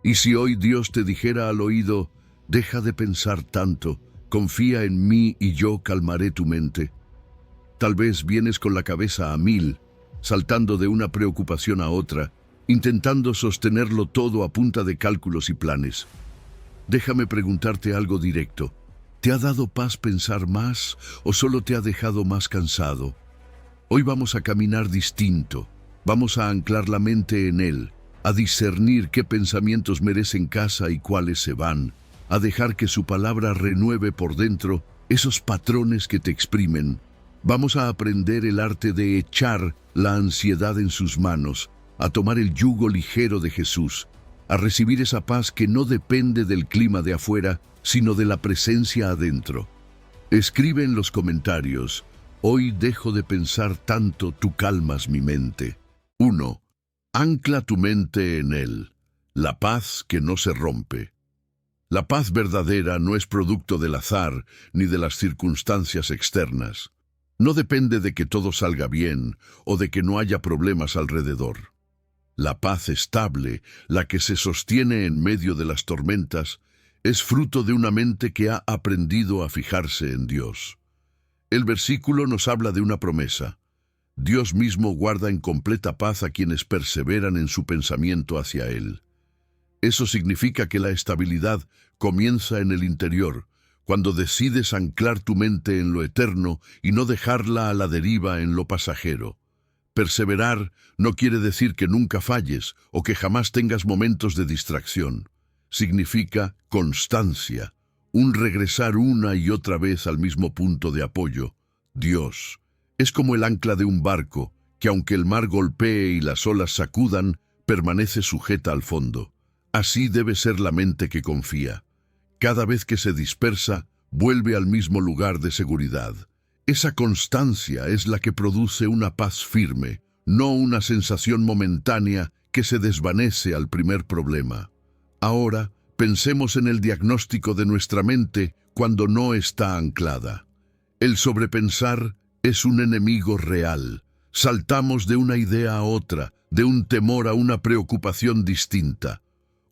Y si hoy Dios te dijera al oído, deja de pensar tanto, confía en mí y yo calmaré tu mente. Tal vez vienes con la cabeza a mil, saltando de una preocupación a otra, intentando sostenerlo todo a punta de cálculos y planes. Déjame preguntarte algo directo. ¿Te ha dado paz pensar más o solo te ha dejado más cansado? Hoy vamos a caminar distinto. Vamos a anclar la mente en Él, a discernir qué pensamientos merecen casa y cuáles se van, a dejar que su palabra renueve por dentro esos patrones que te exprimen. Vamos a aprender el arte de echar la ansiedad en sus manos, a tomar el yugo ligero de Jesús, a recibir esa paz que no depende del clima de afuera, sino de la presencia adentro. Escribe en los comentarios: hoy dejo de pensar tanto, tú calmas mi mente. 1. Ancla tu mente en Él, la paz que no se rompe. La paz verdadera no es producto del azar ni de las circunstancias externas. No depende de que todo salga bien o de que no haya problemas alrededor. La paz estable, la que se sostiene en medio de las tormentas, es fruto de una mente que ha aprendido a fijarse en Dios. El versículo nos habla de una promesa. Dios mismo guarda en completa paz a quienes perseveran en su pensamiento hacia Él. Eso significa que la estabilidad comienza en el interior, cuando decides anclar tu mente en lo eterno y no dejarla a la deriva en lo pasajero. Perseverar no quiere decir que nunca falles o que jamás tengas momentos de distracción. Significa constancia, un regresar una y otra vez al mismo punto de apoyo, Dios. Es como el ancla de un barco, que aunque el mar golpee y las olas sacudan, permanece sujeta al fondo. Así debe ser la mente que confía. Cada vez que se dispersa, vuelve al mismo lugar de seguridad. Esa constancia es la que produce una paz firme, no una sensación momentánea que se desvanece al primer problema. Ahora, pensemos en el diagnóstico de nuestra mente cuando no está anclada. El sobrepensar es un enemigo real. Saltamos de una idea a otra, de un temor a una preocupación distinta.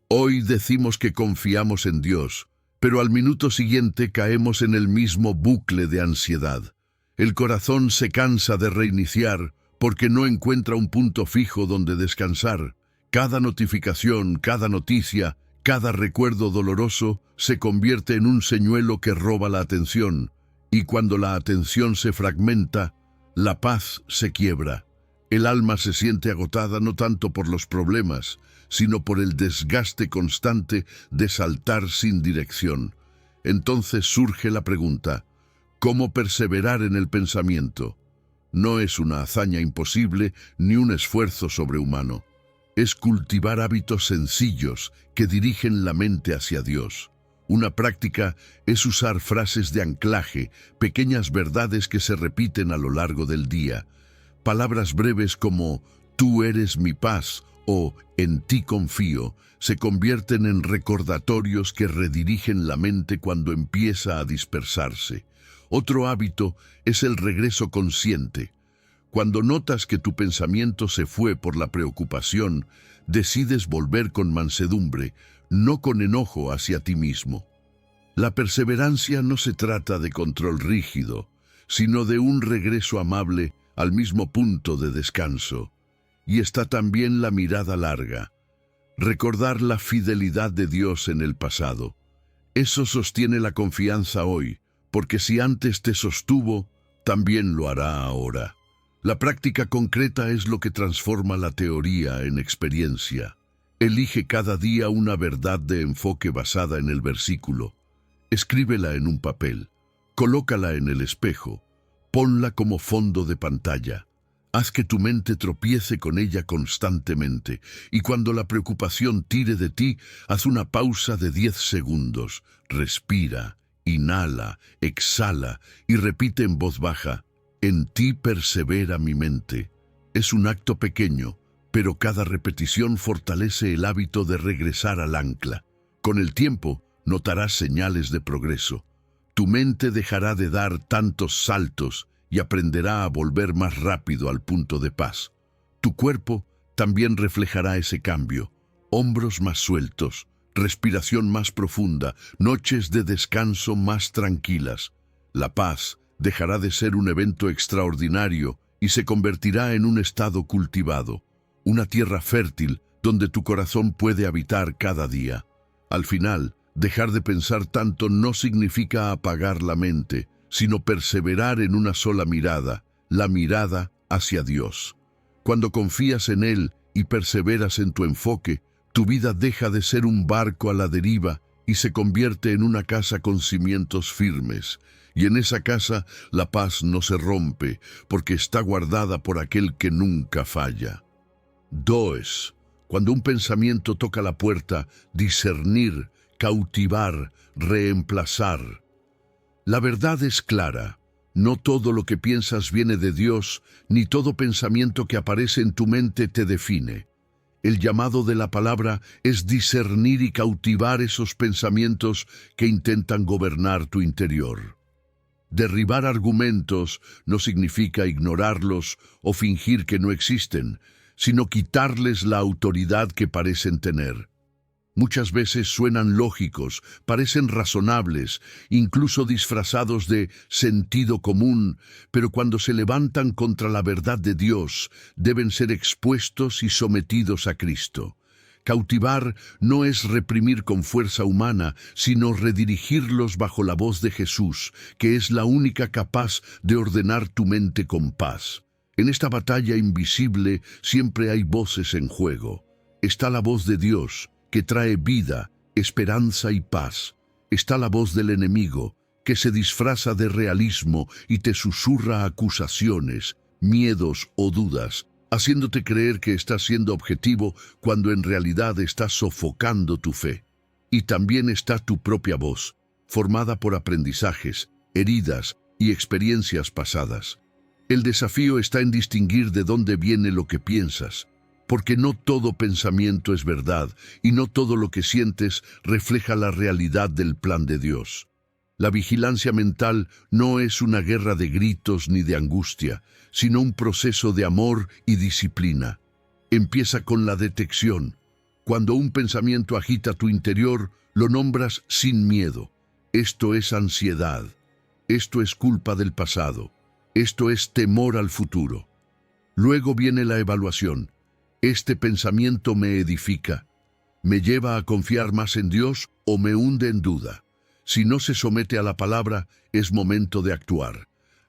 Hoy decimos que confiamos en Dios, pero al minuto siguiente caemos en el mismo bucle de ansiedad. El corazón se cansa de reiniciar porque no encuentra un punto fijo donde descansar. Cada notificación, cada noticia, cada recuerdo doloroso se convierte en un señuelo que roba la atención, y cuando la atención se fragmenta, la paz se quiebra. El alma se siente agotada no tanto por los problemas, sino por el desgaste constante de saltar sin dirección. Entonces surge la pregunta: ¿cómo perseverar en el pensamiento? No es una hazaña imposible ni un esfuerzo sobrehumano. Es cultivar hábitos sencillos que dirigen la mente hacia Dios. Una práctica es usar frases de anclaje, pequeñas verdades que se repiten a lo largo del día. Palabras breves como «tú eres mi paz» o «en ti confío» se convierten en recordatorios que redirigen la mente cuando empieza a dispersarse. Otro hábito es el regreso consciente. Cuando notas que tu pensamiento se fue por la preocupación, decides volver con mansedumbre, no con enojo hacia ti mismo. La perseverancia no se trata de control rígido, sino de un regreso amable al mismo punto de descanso. Y está también la mirada larga. Recordar la fidelidad de Dios en el pasado. Eso sostiene la confianza hoy, porque si antes te sostuvo, también lo hará ahora. La práctica concreta es lo que transforma la teoría en experiencia. Elige cada día una verdad de enfoque basada en el versículo. Escríbela en un papel. Colócala en el espejo. Ponla como fondo de pantalla. Haz que tu mente tropiece con ella constantemente, y cuando la preocupación tire de ti, haz una pausa de 10 segundos. Respira, inhala, exhala y repite en voz baja: «En ti persevera mi mente». Es un acto pequeño, pero cada repetición fortalece el hábito de regresar al ancla. Con el tiempo, notarás señales de progreso. Tu mente dejará de dar tantos saltos y aprenderá a volver más rápido al punto de paz. Tu cuerpo también reflejará ese cambio. hombros más sueltos, respiración más profunda, noches de descanso más tranquilas. La paz dejará de ser un evento extraordinario y se convertirá en un estado cultivado, una tierra fértil donde tu corazón puede habitar cada día. Al final, dejar de pensar tanto no significa apagar la mente, sino perseverar en una sola mirada, la mirada hacia Dios. Cuando confías en Él y perseveras en tu enfoque, tu vida deja de ser un barco a la deriva y se convierte en una casa con cimientos firmes. Y en esa casa la paz no se rompe, porque está guardada por aquel que nunca falla. 2. Cuando un pensamiento toca la puerta, discernir, cautivar, reemplazar. La verdad es clara. No todo lo que piensas viene de Dios, ni todo pensamiento que aparece en tu mente te define. El llamado de la palabra es discernir y cautivar esos pensamientos que intentan gobernar tu interior. Derribar argumentos no significa ignorarlos o fingir que no existen, sino quitarles la autoridad que parecen tener. Muchas veces suenan lógicos, parecen razonables, incluso disfrazados de sentido común, pero cuando se levantan contra la verdad de Dios, deben ser expuestos y sometidos a Cristo. Cautivar no es reprimir con fuerza humana, sino redirigirlos bajo la voz de Jesús, que es la única capaz de ordenar tu mente con paz. En esta batalla invisible siempre hay voces en juego. Está la voz de Dios, que trae vida, esperanza y paz. Está la voz del enemigo, que se disfraza de realismo y te susurra acusaciones, miedos o dudas, haciéndote creer que estás siendo objetivo cuando en realidad estás sofocando tu fe. Y también está tu propia voz, formada por aprendizajes, heridas y experiencias pasadas. El desafío está en distinguir de dónde viene lo que piensas, porque no todo pensamiento es verdad y no todo lo que sientes refleja la realidad del plan de Dios. La vigilancia mental no es una guerra de gritos ni de angustia, sino un proceso de amor y disciplina. Empieza con la detección. Cuando un pensamiento agita tu interior, lo nombras sin miedo. Esto es ansiedad. Esto es culpa del pasado. Esto es temor al futuro. Luego viene la evaluación. ¿Este pensamiento me edifica? ¿Me lleva a confiar más en Dios o me hunde en duda? Si no se somete a la palabra, es momento de actuar.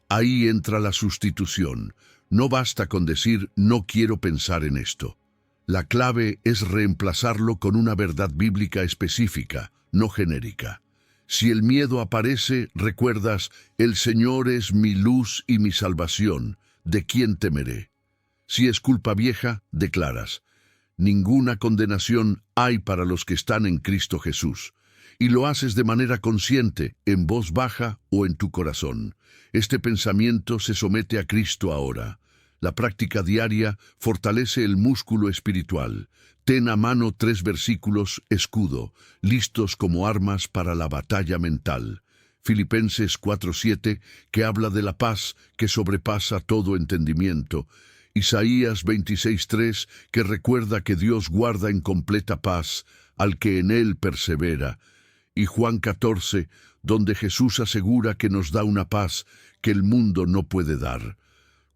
Ahí entra la sustitución. No basta con decir, no quiero pensar en esto. La clave es reemplazarlo con una verdad bíblica específica, no genérica. Si el miedo aparece, recuerdas, el Señor es mi luz y mi salvación, ¿de quién temeré? Si es culpa vieja, declaras, ninguna condenación hay para los que están en Cristo Jesús. Y lo haces de manera consciente, en voz baja o en tu corazón. Este pensamiento se somete a Cristo ahora. La práctica diaria fortalece el músculo espiritual. Ten a mano 3 versículos, escudo, listos como armas para la batalla mental. Filipenses 4:7, que habla de la paz que sobrepasa todo entendimiento. Isaías 26:3, que recuerda que Dios guarda en completa paz al que en Él persevera. Y Juan 14, donde Jesús asegura que nos da una paz que el mundo no puede dar.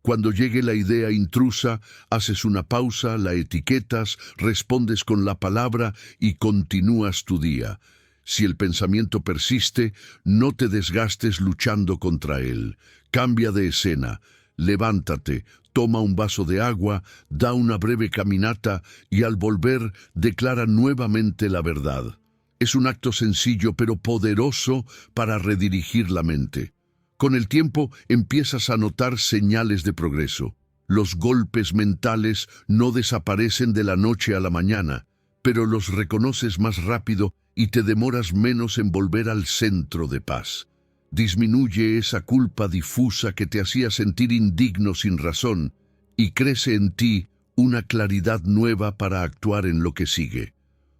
Cuando llegue la idea intrusa, haces una pausa, la etiquetas, respondes con la palabra y continúas tu día. Si el pensamiento persiste, no te desgastes luchando contra él. Cambia de escena, levántate, toma un vaso de agua, da una breve caminata y al volver declara nuevamente la verdad. Es un acto sencillo pero poderoso para redirigir la mente. Con el tiempo empiezas a notar señales de progreso. Los golpes mentales no desaparecen de la noche a la mañana, pero los reconoces más rápido y te demoras menos en volver al centro de paz. Disminuye esa culpa difusa que te hacía sentir indigno sin razón y crece en ti una claridad nueva para actuar en lo que sigue.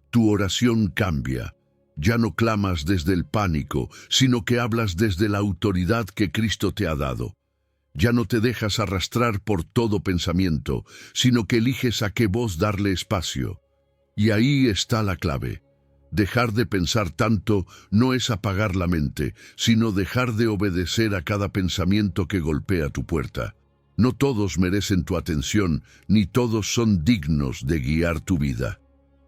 Tu oración cambia. Ya no clamas desde el pánico, sino que hablas desde la autoridad que Cristo te ha dado. Ya no te dejas arrastrar por todo pensamiento, sino que eliges a qué voz darle espacio. Y ahí está la clave. Dejar de pensar tanto no es apagar la mente, sino dejar de obedecer a cada pensamiento que golpea tu puerta. No todos merecen tu atención, ni todos son dignos de guiar tu vida.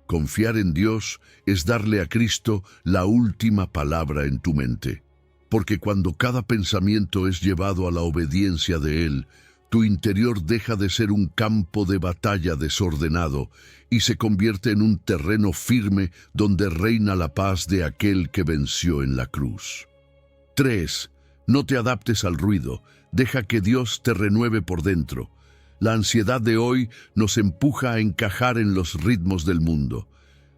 Confiar en Dios es darle a Cristo la última palabra en tu mente. Porque cuando cada pensamiento es llevado a la obediencia de Él, tu interior deja de ser un campo de batalla desordenado y se convierte en un terreno firme donde reina la paz de aquel que venció en la cruz. 3. No te adaptes al ruido, deja que Dios te renueve por dentro. La ansiedad de hoy nos empuja a encajar en los ritmos del mundo.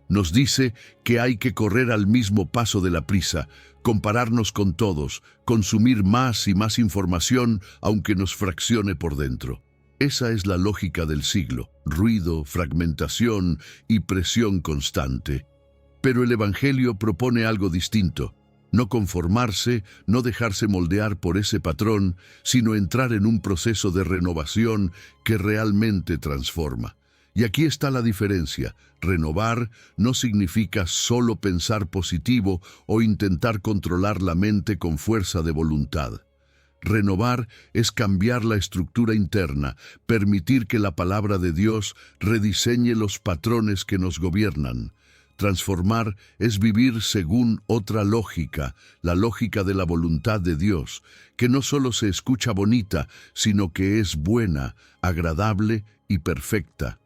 Nos dice que hay que correr al mismo paso de la prisa, compararnos con todos, consumir más y más información aunque nos fraccione por dentro. Esa es la lógica del siglo: ruido, fragmentación y presión constante. Pero el Evangelio propone algo distinto: no conformarse, no dejarse moldear por ese patrón, sino entrar en un proceso de renovación que realmente transforma. Y aquí está la diferencia: renovar no significa solo pensar positivo o intentar controlar la mente con fuerza de voluntad. Renovar es cambiar la estructura interna, permitir que la palabra de Dios rediseñe los patrones que nos gobiernan. Transformar es vivir según otra lógica, la lógica de la voluntad de Dios, que no solo se escucha bonita, sino que es buena, agradable y perfecta.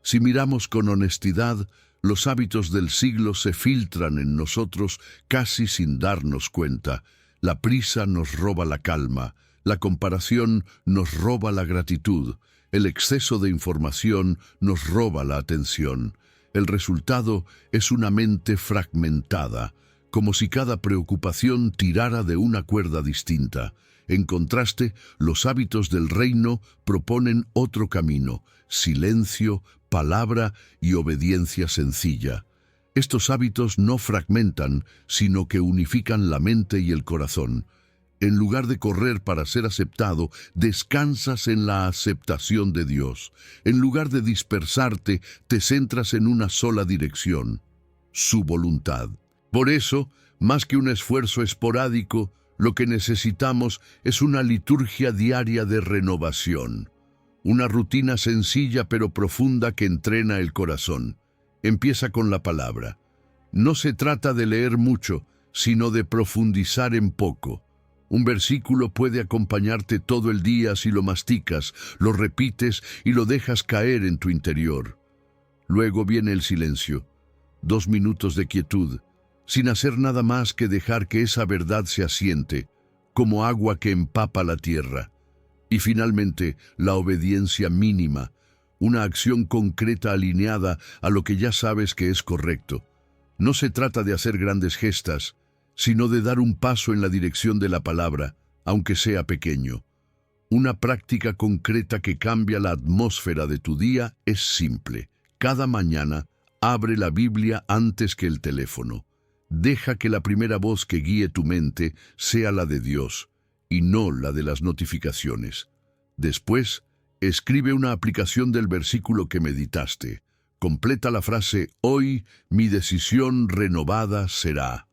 Si miramos con honestidad, los hábitos del siglo se filtran en nosotros casi sin darnos cuenta. La prisa nos roba la calma, la comparación nos roba la gratitud, el exceso de información nos roba la atención. El resultado es una mente fragmentada, como si cada preocupación tirara de una cuerda distinta. En contraste, los hábitos del reino proponen otro camino: silencio, palabra y obediencia sencilla. Estos hábitos no fragmentan, sino que unifican la mente y el corazón. En lugar de correr para ser aceptado, descansas en la aceptación de Dios. En lugar de dispersarte, te centras en una sola dirección: su voluntad. Por eso, más que un esfuerzo esporádico, lo que necesitamos es una liturgia diaria de renovación. Una rutina sencilla pero profunda que entrena el corazón. Empieza con la palabra. No se trata de leer mucho, sino de profundizar en poco. Un versículo puede acompañarte todo el día si lo masticas, lo repites y lo dejas caer en tu interior. Luego viene el silencio. 2 minutos de quietud, sin hacer nada más que dejar que esa verdad se asiente, como agua que empapa la tierra. Y finalmente, la obediencia mínima, una acción concreta alineada a lo que ya sabes que es correcto. No se trata de hacer grandes gestas, sino de dar un paso en la dirección de la palabra, aunque sea pequeño. Una práctica concreta que cambia la atmósfera de tu día es simple. Cada mañana, abre la Biblia antes que el teléfono. Deja que la primera voz que guíe tu mente sea la de Dios, y no la de las notificaciones. Después, escribe una aplicación del versículo que meditaste. Completa la frase: hoy mi decisión renovada será.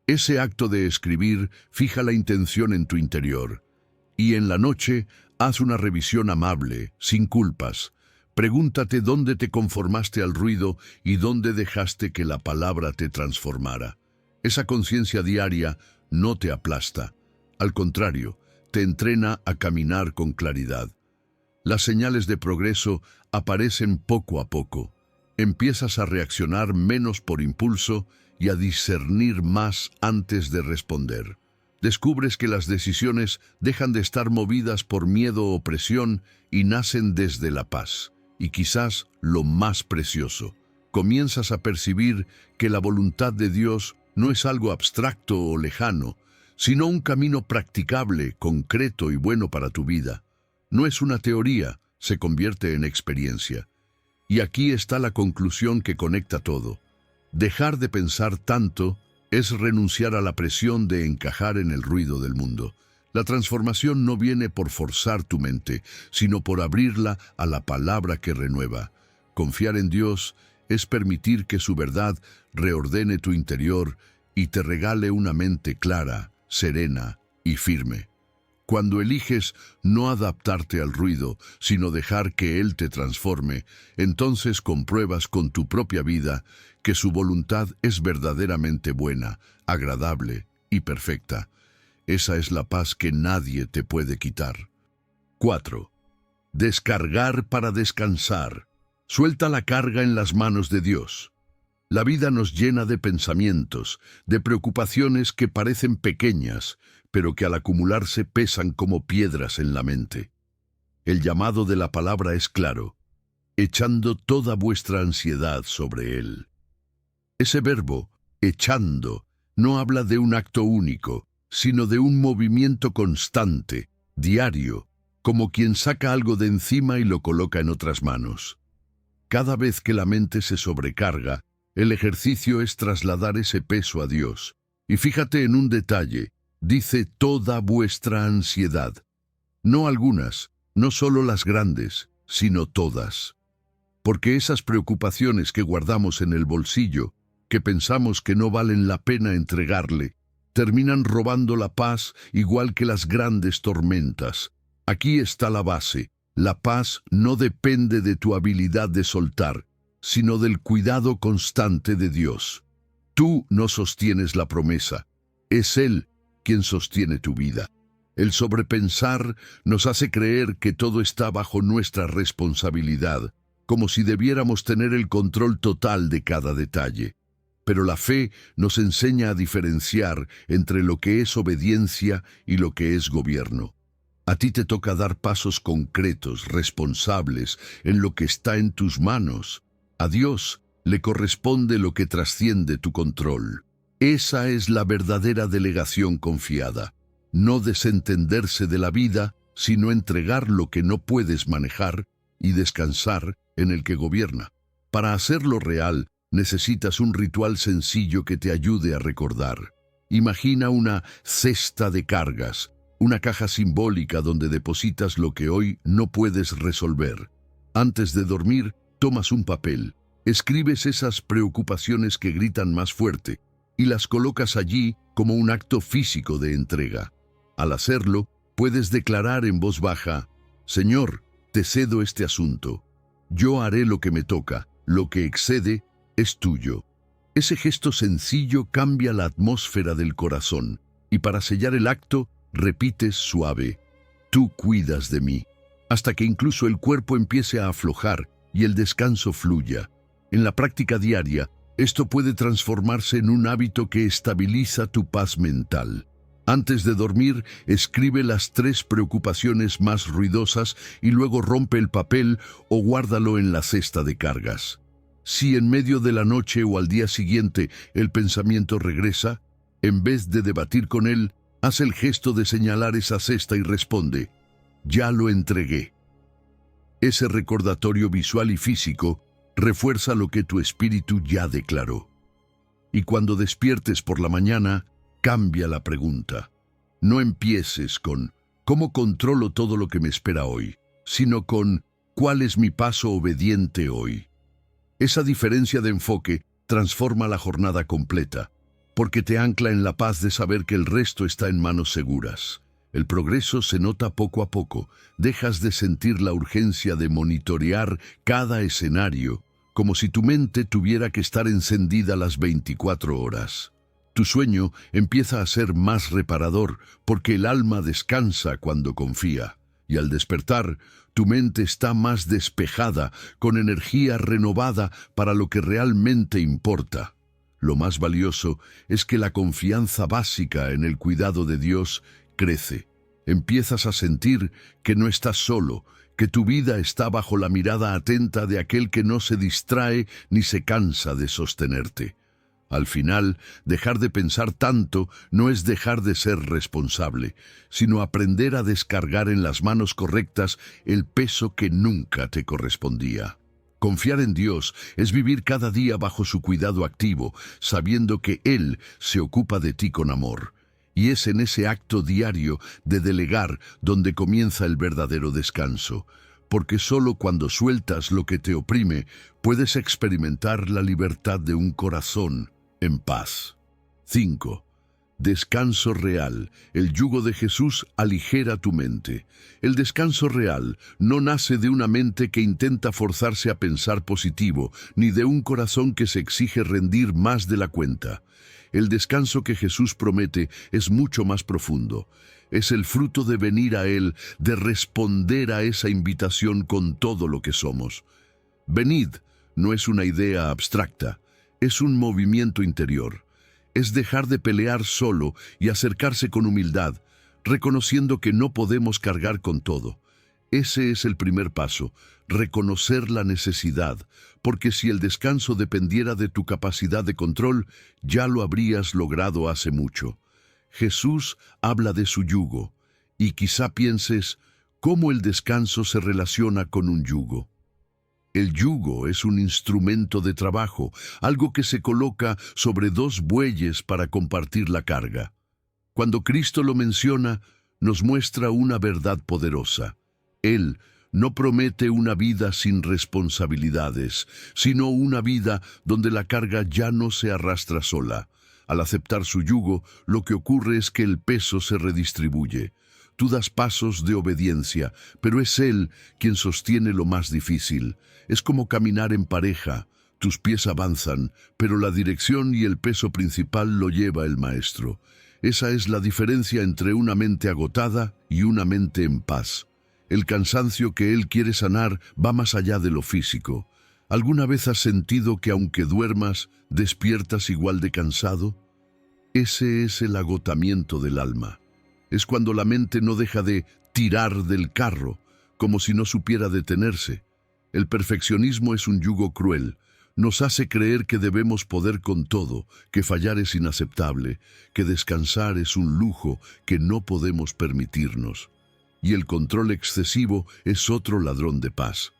Ese acto de escribir fija la intención en tu interior. Y en la noche, haz una revisión amable, sin culpas. Pregúntate dónde te conformaste al ruido y dónde dejaste que la palabra te transformara. Esa conciencia diaria no te aplasta. Al contrario, te entrena a caminar con claridad. Las señales de progreso aparecen poco a poco. Empiezas a reaccionar menos por impulso y a discernir más antes de responder. Descubres que las decisiones dejan de estar movidas por miedo o presión y nacen desde la paz. Y quizás lo más precioso, comienzas a percibir que la voluntad de Dios no es algo abstracto o lejano, sino un camino practicable, concreto y bueno para tu vida. No es una teoría, se convierte en experiencia. Y aquí está la conclusión que conecta todo. Dejar de pensar tanto es renunciar a la presión de encajar en el ruido del mundo. La transformación no viene por forzar tu mente, sino por abrirla a la palabra que renueva. Confiar en Dios es permitir que su verdad reordene tu interior y te regale una mente clara, serena y firme. Cuando eliges no adaptarte al ruido, sino dejar que Él te transforme, entonces compruebas con tu propia vida que su voluntad es verdaderamente buena, agradable y perfecta. Esa es la paz que nadie te puede quitar. 4. Descargar para descansar. Suelta la carga en las manos de Dios. La vida nos llena de pensamientos, de preocupaciones que parecen pequeñas, pero que al acumularse pesan como piedras en la mente. El llamado de la palabra es claro: echando toda vuestra ansiedad sobre Él. Ese verbo, echando, no habla de un acto único, sino de un movimiento constante, diario, como quien saca algo de encima y lo coloca en otras manos. Cada vez que la mente se sobrecarga, el ejercicio es trasladar ese peso a Dios. Y fíjate en un detalle: dice toda vuestra ansiedad. No algunas, no solo las grandes, sino todas. Porque esas preocupaciones que guardamos en el bolsillo, que pensamos que no valen la pena entregarle, terminan robando la paz igual que las grandes tormentas. Aquí está la base: la paz no depende de tu habilidad de soltar, sino del cuidado constante de Dios. Tú no sostienes la promesa, es Él quien sostiene tu vida. El sobrepensar nos hace creer que todo está bajo nuestra responsabilidad, como si debiéramos tener el control total de cada detalle. Pero la fe nos enseña a diferenciar entre lo que es obediencia y lo que es gobierno. A ti te toca dar pasos concretos, responsables, en lo que está en tus manos. A Dios le corresponde lo que trasciende tu control. Esa es la verdadera delegación confiada. No desentenderse de la vida, sino entregar lo que no puedes manejar y descansar en el que gobierna. Para hacerlo real, necesitas un ritual sencillo que te ayude a recordar. Imagina una cesta de cargas, una caja simbólica donde depositas lo que hoy no puedes resolver. Antes de dormir, tomas un papel, escribes esas preocupaciones que gritan más fuerte y las colocas allí como un acto físico de entrega. Al hacerlo, puedes declarar en voz baja: Señor, te cedo este asunto. Yo haré lo que me toca, lo que excede es tuyo. Ese gesto sencillo cambia la atmósfera del corazón y para sellar el acto, repites suave: tú cuidas de mí, hasta que incluso el cuerpo empiece a aflojar y el descanso fluya. En la práctica diaria, esto puede transformarse en un hábito que estabiliza tu paz mental. Antes de dormir, escribe las 3 preocupaciones más ruidosas y luego rompe el papel o guárdalo en la cesta de cargas. Si en medio de la noche o al día siguiente el pensamiento regresa, en vez de debatir con él, haz el gesto de señalar esa cesta y responde: ya lo entregué. Ese recordatorio visual y físico refuerza lo que tu espíritu ya declaró. Y cuando despiertes por la mañana, cambia la pregunta. No empieces con ¿cómo controlo todo lo que me espera hoy?, sino con ¿cuál es mi paso obediente hoy? Esa diferencia de enfoque transforma la jornada completa, porque te ancla en la paz de saber que el resto está en manos seguras. El progreso se nota poco a poco, dejas de sentir la urgencia de monitorear cada escenario, como si tu mente tuviera que estar encendida las 24 horas. Tu sueño empieza a ser más reparador, porque el alma descansa cuando confía, y al despertar, tu mente está más despejada, con energía renovada para lo que realmente importa. Lo más valioso es que la confianza básica en el cuidado de Dios crece. Empiezas a sentir que no estás solo, que tu vida está bajo la mirada atenta de aquel que no se distrae ni se cansa de sostenerte. Al final, dejar de pensar tanto no es dejar de ser responsable, sino aprender a descargar en las manos correctas el peso que nunca te correspondía. Confiar en Dios es vivir cada día bajo su cuidado activo, sabiendo que Él se ocupa de ti con amor. Y es en ese acto diario de delegar donde comienza el verdadero descanso, porque solo cuando sueltas lo que te oprime puedes experimentar la libertad de un corazón en paz. 5. Descanso real. El yugo de Jesús aligera tu mente. El descanso real no nace de una mente que intenta forzarse a pensar positivo, ni de un corazón que se exige rendir más de la cuenta. El descanso que Jesús promete es mucho más profundo. Es el fruto de venir a Él, de responder a esa invitación con todo lo que somos. Venid no es una idea abstracta, es un movimiento interior. Es dejar de pelear solo y acercarse con humildad, reconociendo que no podemos cargar con todo. Ese es el primer paso, reconocer la necesidad, porque si el descanso dependiera de tu capacidad de control, ya lo habrías logrado hace mucho. Jesús habla de su yugo, y quizá pienses, ¿cómo el descanso se relaciona con un yugo? El yugo es un instrumento de trabajo, algo que se coloca sobre dos bueyes para compartir la carga. Cuando Cristo lo menciona, nos muestra una verdad poderosa. Él no promete una vida sin responsabilidades, sino una vida donde la carga ya no se arrastra sola. Al aceptar su yugo, lo que ocurre es que el peso se redistribuye. Tú das pasos de obediencia, pero es Él quien sostiene lo más difícil. Es como caminar en pareja. Tus pies avanzan, pero la dirección y el peso principal lo lleva el Maestro. Esa es la diferencia entre una mente agotada y una mente en paz. El cansancio que Él quiere sanar va más allá de lo físico. ¿Alguna vez has sentido que aunque duermas, despiertas igual de cansado? Ese es el agotamiento del alma. Es cuando la mente no deja de tirar del carro, como si no supiera detenerse. El perfeccionismo es un yugo cruel. Nos hace creer que debemos poder con todo, que fallar es inaceptable, que descansar es un lujo que no podemos permitirnos. Y el control excesivo es otro ladrón de paz.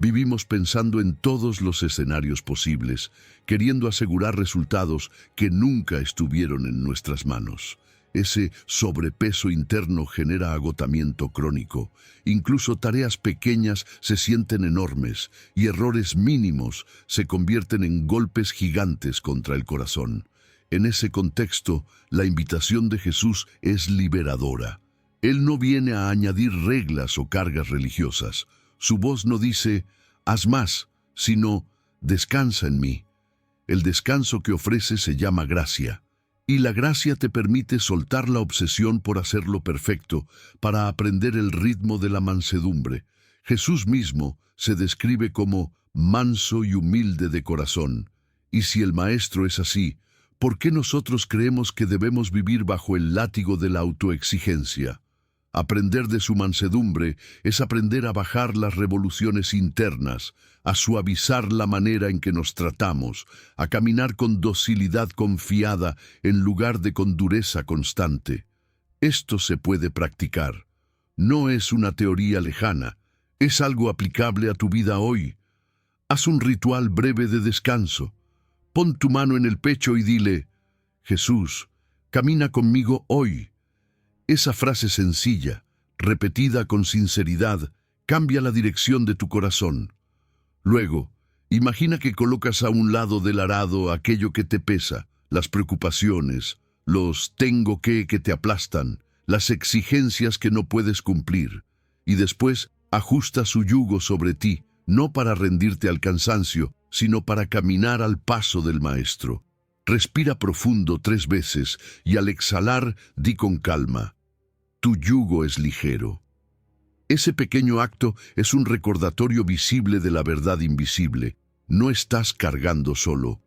Vivimos pensando en todos los escenarios posibles, queriendo asegurar resultados que nunca estuvieron en nuestras manos. Ese sobrepeso interno genera agotamiento crónico. Incluso tareas pequeñas se sienten enormes y errores mínimos se convierten en golpes gigantes contra el corazón. En ese contexto, la invitación de Jesús es liberadora. Él no viene a añadir reglas o cargas religiosas. Su voz no dice, haz más, sino, descansa en mí. El descanso que ofrece se llama gracia. Y la gracia te permite soltar la obsesión por hacerlo perfecto, para aprender el ritmo de la mansedumbre. Jesús mismo se describe como manso y humilde de corazón. Y si el Maestro es así, ¿por qué nosotros creemos que debemos vivir bajo el látigo de la autoexigencia? Aprender de su mansedumbre es aprender a bajar las revoluciones internas, a suavizar la manera en que nos tratamos, a caminar con docilidad confiada en lugar de con dureza constante. Esto se puede practicar. No es una teoría lejana, es algo aplicable a tu vida hoy. Haz un ritual breve de descanso. Pon tu mano en el pecho y dile, Jesús, camina conmigo hoy. Esa frase sencilla, repetida con sinceridad, cambia la dirección de tu corazón. Luego, imagina que colocas a un lado del arado aquello que te pesa, las preocupaciones, los tengo que te aplastan, las exigencias que no puedes cumplir, y después ajusta su yugo sobre ti, no para rendirte al cansancio, sino para caminar al paso del Maestro. Respira profundo 3 veces y al exhalar di con calma, tu yugo es ligero. Ese pequeño acto es un recordatorio visible de la verdad invisible. No estás cargando solo.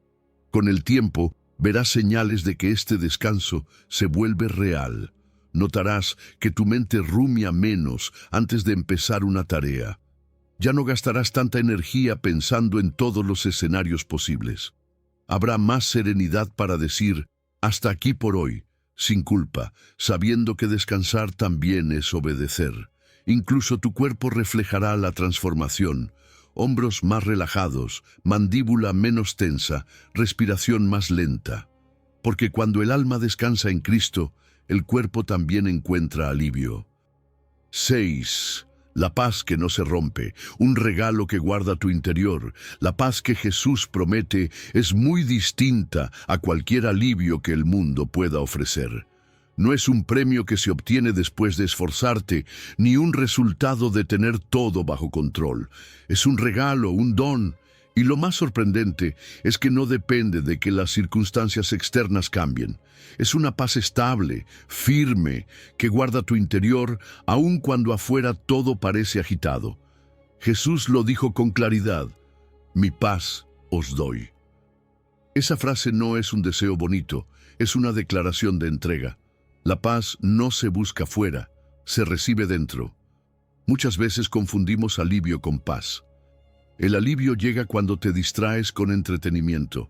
Con el tiempo, verás señales de que este descanso se vuelve real. Notarás que tu mente rumia menos antes de empezar una tarea. Ya no gastarás tanta energía pensando en todos los escenarios posibles. Habrá más serenidad para decir, hasta aquí por hoy, sin culpa, sabiendo que descansar también es obedecer. Incluso tu cuerpo reflejará la transformación. Hombros más relajados, mandíbula menos tensa, respiración más lenta. Porque cuando el alma descansa en Cristo, el cuerpo también encuentra alivio. 6. La paz que no se rompe, un regalo que guarda tu interior. La paz que Jesús promete es muy distinta a cualquier alivio que el mundo pueda ofrecer. No es un premio que se obtiene después de esforzarte, ni un resultado de tener todo bajo control. Es un regalo, un don. Y lo más sorprendente es que no depende de que las circunstancias externas cambien. Es una paz estable, firme, que guarda tu interior aun cuando afuera todo parece agitado. Jesús lo dijo con claridad: mi paz os doy. Esa frase no es un deseo bonito, es una declaración de entrega. La paz no se busca fuera, se recibe dentro. Muchas veces confundimos alivio con paz. El alivio llega cuando te distraes con entretenimiento,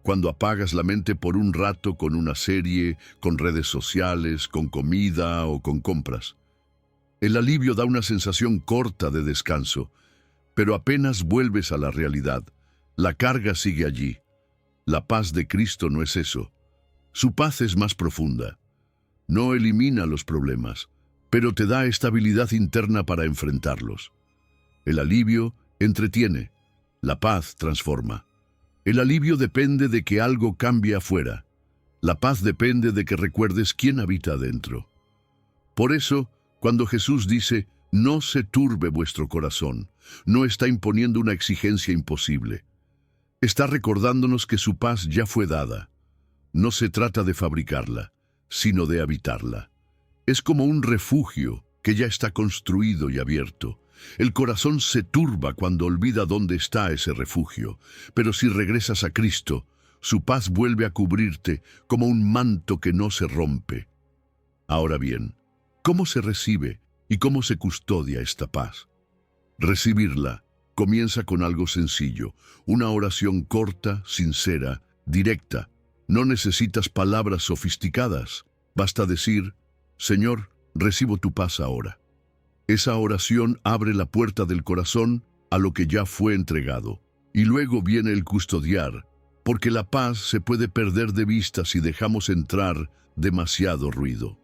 cuando apagas la mente por un rato con una serie, con redes sociales, con comida o con compras. El alivio da una sensación corta de descanso, pero apenas vuelves a la realidad, la carga sigue allí. La paz de Cristo no es eso. Su paz es más profunda. No elimina los problemas, pero te da estabilidad interna para enfrentarlos. El alivio entretiene, la paz transforma. El alivio depende de que algo cambie afuera. La paz depende de que recuerdes quién habita adentro. Por eso, cuando Jesús dice, no se turbe vuestro corazón, no está imponiendo una exigencia imposible. Está recordándonos que su paz ya fue dada. No se trata de fabricarla, sino de habitarla. Es como un refugio que ya está construido y abierto. El corazón se turba cuando olvida dónde está ese refugio, pero si regresas a Cristo, su paz vuelve a cubrirte como un manto que no se rompe. Ahora bien, ¿cómo se recibe y cómo se custodia esta paz? Recibirla comienza con algo sencillo, una oración corta, sincera, directa. No necesitas palabras sofisticadas, basta decir, Señor, recibo tu paz ahora. Esa oración abre la puerta del corazón a lo que ya fue entregado. Y luego viene el custodiar, porque la paz se puede perder de vista si dejamos entrar demasiado ruido.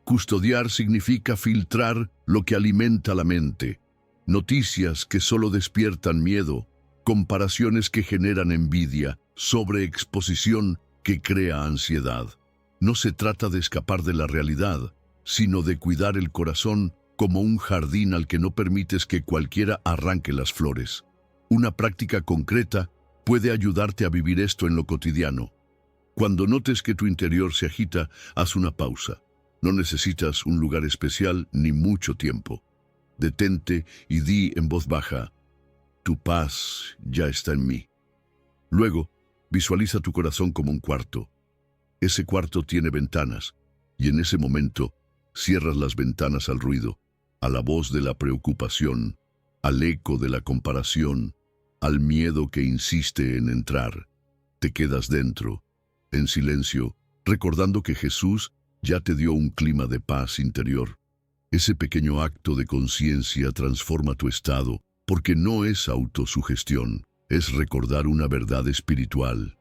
Custodiar significa filtrar lo que alimenta la mente, noticias que solo despiertan miedo, comparaciones que generan envidia, sobreexposición que crea ansiedad. No se trata de escapar de la realidad, sino de cuidar el corazón como un jardín al que no permites que cualquiera arranque las flores. Una práctica concreta puede ayudarte a vivir esto en lo cotidiano. Cuando notes que tu interior se agita, haz una pausa. No necesitas un lugar especial ni mucho tiempo. Detente y di en voz baja, tu paz ya está en mí. Luego, visualiza tu corazón como un cuarto. Ese cuarto tiene ventanas, y en ese momento cierras las ventanas al ruido, a la voz de la preocupación, al eco de la comparación, al miedo que insiste en entrar. Te quedas dentro, en silencio, recordando que Jesús ya te dio un clima de paz interior. Ese pequeño acto de conciencia transforma tu estado, porque no es autosugestión, es recordar una verdad espiritual.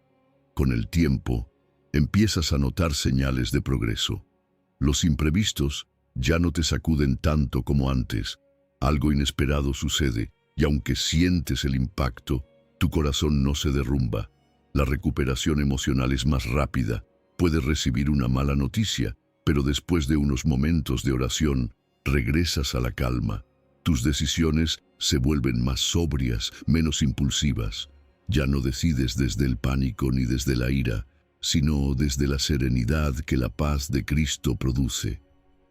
Con el tiempo, empiezas a notar señales de progreso. Los imprevistos ya no te sacuden tanto como antes. Algo inesperado sucede, y aunque sientes el impacto, tu corazón no se derrumba. La recuperación emocional es más rápida. Puedes recibir una mala noticia, pero después de unos momentos de oración, regresas a la calma. Tus decisiones se vuelven más sobrias, menos impulsivas. Ya no decides desde el pánico ni desde la ira, sino desde la serenidad que la paz de Cristo produce.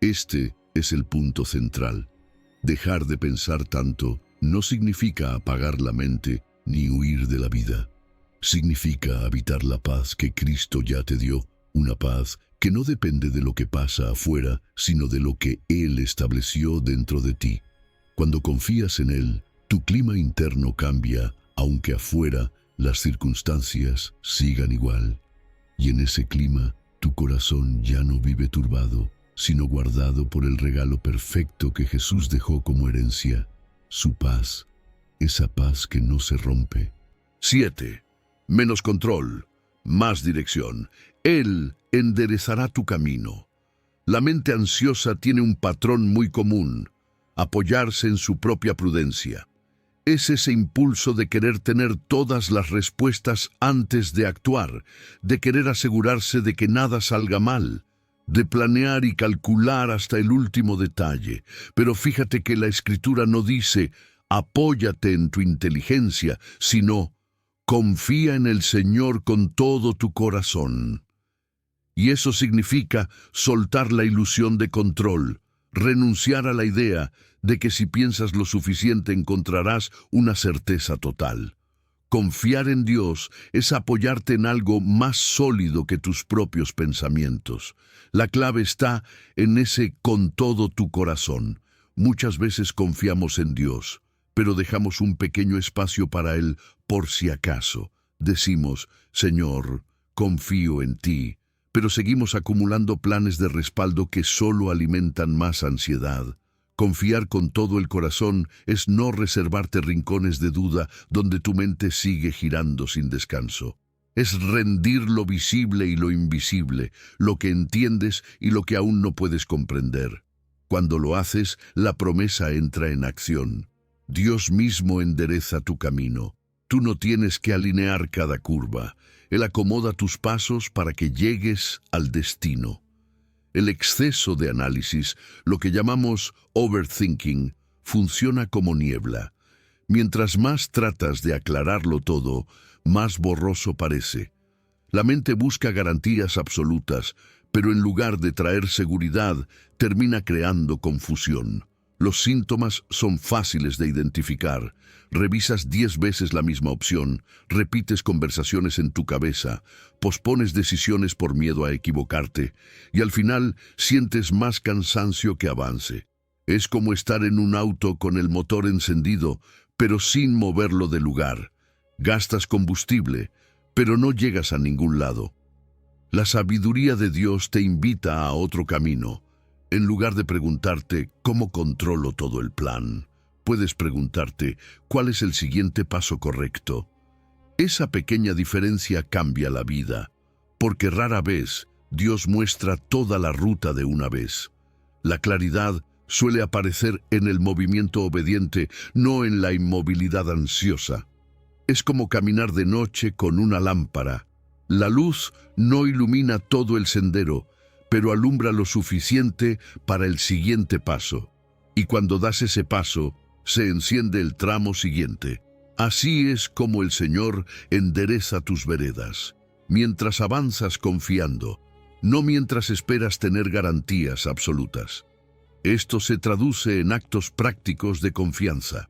Este es el punto central. Dejar de pensar tanto no significa apagar la mente ni huir de la vida. Significa habitar la paz que Cristo ya te dio, una paz que no depende de lo que pasa afuera, sino de lo que Él estableció dentro de ti. Cuando confías en Él, tu clima interno cambia, aunque afuera las circunstancias sigan igual. Y en ese clima, tu corazón ya no vive turbado, sino guardado por el regalo perfecto que Jesús dejó como herencia, su paz, esa paz que no se rompe. 7. Menos control, más dirección. Él enderezará tu camino. La mente ansiosa tiene un patrón muy común. apoyarse en su propia prudencia. Es ese impulso de querer tener todas las respuestas antes de actuar, de querer asegurarse de que nada salga mal, de planear y calcular hasta el último detalle. Pero fíjate que la Escritura no dice, apóyate en tu inteligencia, sino, confía en el Señor con todo tu corazón. Y eso significa soltar la ilusión de control, renunciar a la idea de que si piensas lo suficiente encontrarás una certeza total. Confiar en Dios es apoyarte en algo más sólido que tus propios pensamientos. La clave está en ese con todo tu corazón. Muchas veces confiamos en Dios, pero dejamos un pequeño espacio para Él por si acaso. Decimos, Señor, confío en ti, pero seguimos acumulando planes de respaldo que solo alimentan más ansiedad. Confiar con todo el corazón es no reservarte rincones de duda donde tu mente sigue girando sin descanso. Es rendir lo visible y lo invisible, lo que entiendes y lo que aún no puedes comprender. Cuando lo haces, la promesa entra en acción. Dios mismo endereza tu camino. Tú no tienes que alinear cada curva. Él acomoda tus pasos para que llegues al destino. El exceso de análisis, lo que llamamos overthinking, funciona como niebla. Mientras más tratas de aclararlo todo, más borroso parece. La mente busca garantías absolutas, pero en lugar de traer seguridad, termina creando confusión. Los síntomas son fáciles de identificar. Revisas 10 veces la misma opción, repites conversaciones en tu cabeza, pospones decisiones por miedo a equivocarte, y al final sientes más cansancio que avance. Es como estar en un auto con el motor encendido, pero sin moverlo de lugar. Gastas combustible, pero no llegas a ningún lado. La sabiduría de Dios te invita a otro camino. En lugar de preguntarte ¿cómo controlo todo el plan?, puedes preguntarte ¿cuál es el siguiente paso correcto? Esa pequeña diferencia cambia la vida, porque rara vez Dios muestra toda la ruta de una vez. La claridad suele aparecer en el movimiento obediente, no en la inmovilidad ansiosa. Es como caminar de noche con una lámpara. La luz no ilumina todo el sendero, pero alumbra lo suficiente para el siguiente paso. Y cuando das ese paso, se enciende el tramo siguiente. Así es como el Señor endereza tus veredas, mientras avanzas confiando, no mientras esperas tener garantías absolutas. Esto se traduce en actos prácticos de confianza.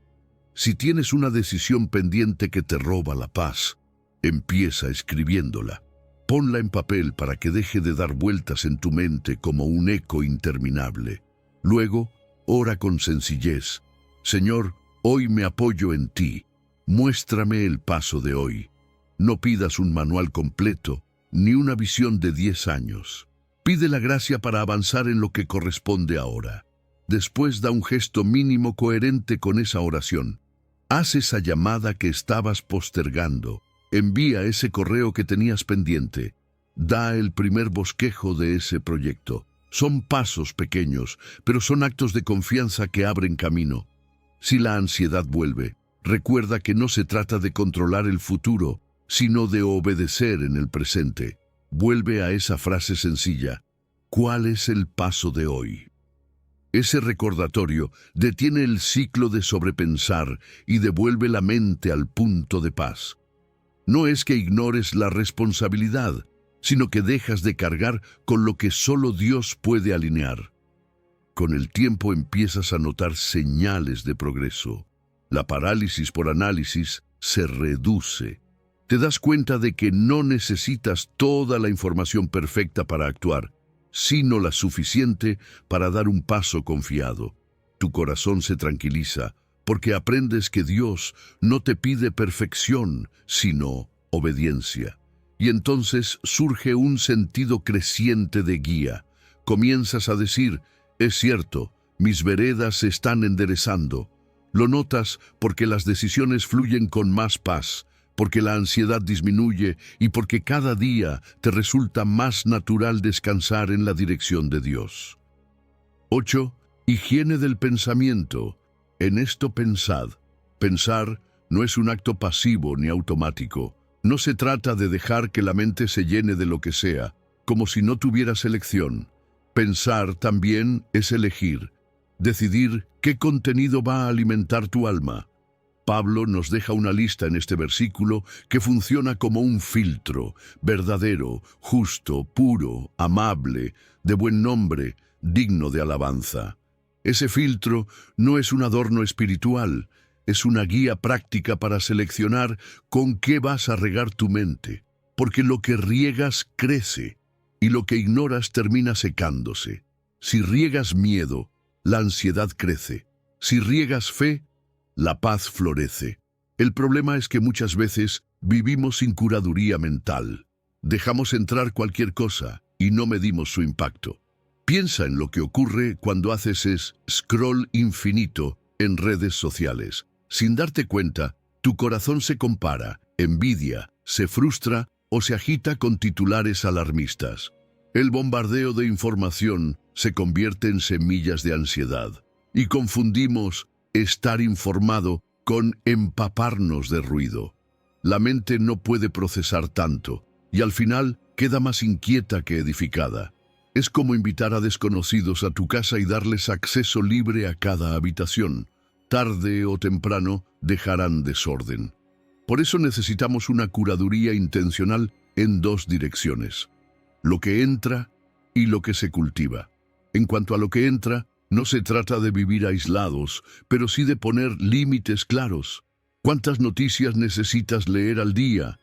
Si tienes una decisión pendiente que te roba la paz, empieza escribiéndola. Ponla en papel para que deje de dar vueltas en tu mente como un eco interminable. Luego, ora con sencillez. Señor, hoy me apoyo en ti. Muéstrame el paso de hoy. No pidas un manual completo, ni una visión de 10 años. Pide la gracia para avanzar en lo que corresponde ahora. Después da un gesto mínimo coherente con esa oración. Haz esa llamada que estabas postergando. Envía ese correo que tenías pendiente. Da el primer bosquejo de ese proyecto. Son pasos pequeños, pero son actos de confianza que abren camino. Si la ansiedad vuelve, recuerda que no se trata de controlar el futuro, sino de obedecer en el presente. Vuelve a esa frase sencilla. ¿Cuál es el paso de hoy? Ese recordatorio detiene el ciclo de sobrepensar y devuelve la mente al punto de paz. No es que ignores la responsabilidad, sino que dejas de cargar con lo que solo Dios puede alinear. Con el tiempo empiezas a notar señales de progreso. La parálisis por análisis se reduce. Te das cuenta de que no necesitas toda la información perfecta para actuar, sino la suficiente para dar un paso confiado. Tu corazón se tranquiliza porque aprendes que Dios no te pide perfección, sino obediencia. Y entonces surge un sentido creciente de guía. Comienzas a decir, es cierto, mis veredas se están enderezando. Lo notas porque las decisiones fluyen con más paz, porque la ansiedad disminuye y porque cada día te resulta más natural descansar en la dirección de Dios. 8. Higiene del pensamiento. En esto pensad. Pensar no es un acto pasivo ni automático. No se trata de dejar que la mente se llene de lo que sea, como si no tuviera selección. Pensar también es elegir, decidir qué contenido va a alimentar tu alma. Pablo nos deja una lista en este versículo que funciona como un filtro, verdadero, justo, puro, amable, de buen nombre, digno de alabanza. Ese filtro no es un adorno espiritual, es una guía práctica para seleccionar con qué vas a regar tu mente, porque lo que riegas crece y lo que ignoras termina secándose. Si riegas miedo, la ansiedad crece. Si riegas fe, la paz florece. El problema es que muchas veces vivimos sin curaduría mental. Dejamos entrar cualquier cosa y no medimos su impacto. Piensa en lo que ocurre cuando haces scroll infinito en redes sociales. Sin darte cuenta, tu corazón se compara, envidia, se frustra o se agita con titulares alarmistas. El bombardeo de información se convierte en semillas de ansiedad y confundimos estar informado con empaparnos de ruido. La mente no puede procesar tanto y al final queda más inquieta que edificada. Es como invitar a desconocidos a tu casa y darles acceso libre a cada habitación. Tarde o temprano dejarán desorden. Por eso necesitamos una curaduría intencional en dos direcciones: lo que entra y lo que se cultiva. En cuanto a lo que entra, no se trata de vivir aislados, pero sí de poner límites claros. ¿Cuántas noticias necesitas leer al día?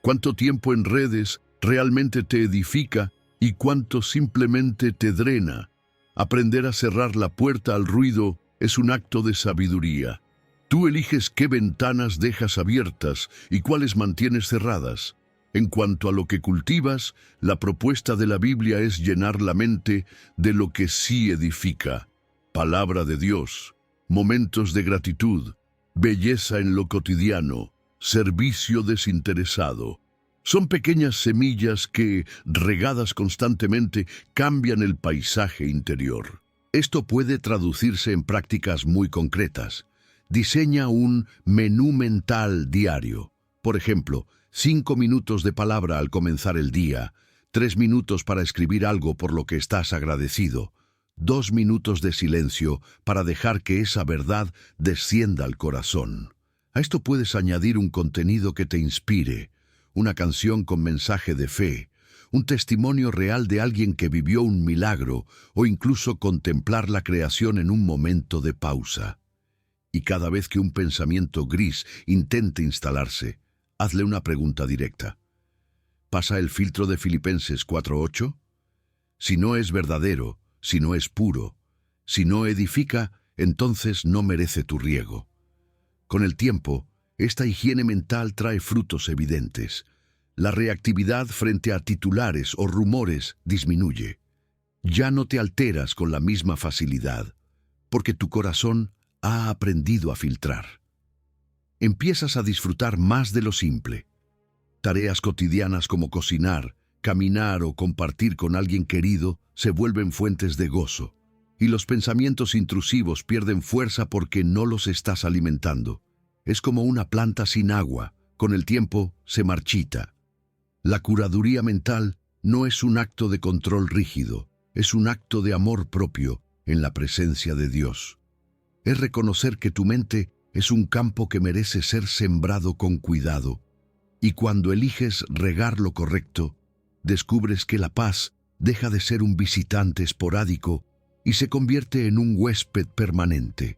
¿Cuánto tiempo en redes realmente te edifica y cuánto simplemente te drena? Aprender a cerrar la puerta al ruido es un acto de sabiduría. Tú eliges qué ventanas dejas abiertas y cuáles mantienes cerradas. En cuanto a lo que cultivas, la propuesta de la Biblia es llenar la mente de lo que sí edifica. Palabra de Dios, momentos de gratitud, belleza en lo cotidiano, servicio desinteresado. Son pequeñas semillas que, regadas constantemente, cambian el paisaje interior. Esto puede traducirse en prácticas muy concretas. Diseña un menú mental diario. Por ejemplo, 5 minutos de palabra al comenzar el día, 3 minutos para escribir algo por lo que estás agradecido, 2 minutos de silencio para dejar que esa verdad descienda al corazón. A esto puedes añadir un contenido que te inspire, una canción con mensaje de fe, un testimonio real de alguien que vivió un milagro o incluso contemplar la creación en un momento de pausa. Y cada vez que un pensamiento gris intente instalarse, hazle una pregunta directa. ¿Pasa el filtro de Filipenses 4:8? Si no es verdadero, si no es puro, si no edifica, entonces no merece tu riego. Con el tiempo, esta higiene mental trae frutos evidentes. La reactividad frente a titulares o rumores disminuye. Ya no te alteras con la misma facilidad, porque tu corazón ha aprendido a filtrar. Empiezas a disfrutar más de lo simple. Tareas cotidianas como cocinar, caminar o compartir con alguien querido se vuelven fuentes de gozo, y los pensamientos intrusivos pierden fuerza porque no los estás alimentando. Es como una planta sin agua, con el tiempo se marchita. La curaduría mental no es un acto de control rígido, es un acto de amor propio en la presencia de Dios. Es reconocer que tu mente es un campo que merece ser sembrado con cuidado, y cuando eliges regar lo correcto, descubres que la paz deja de ser un visitante esporádico y se convierte en un huésped permanente.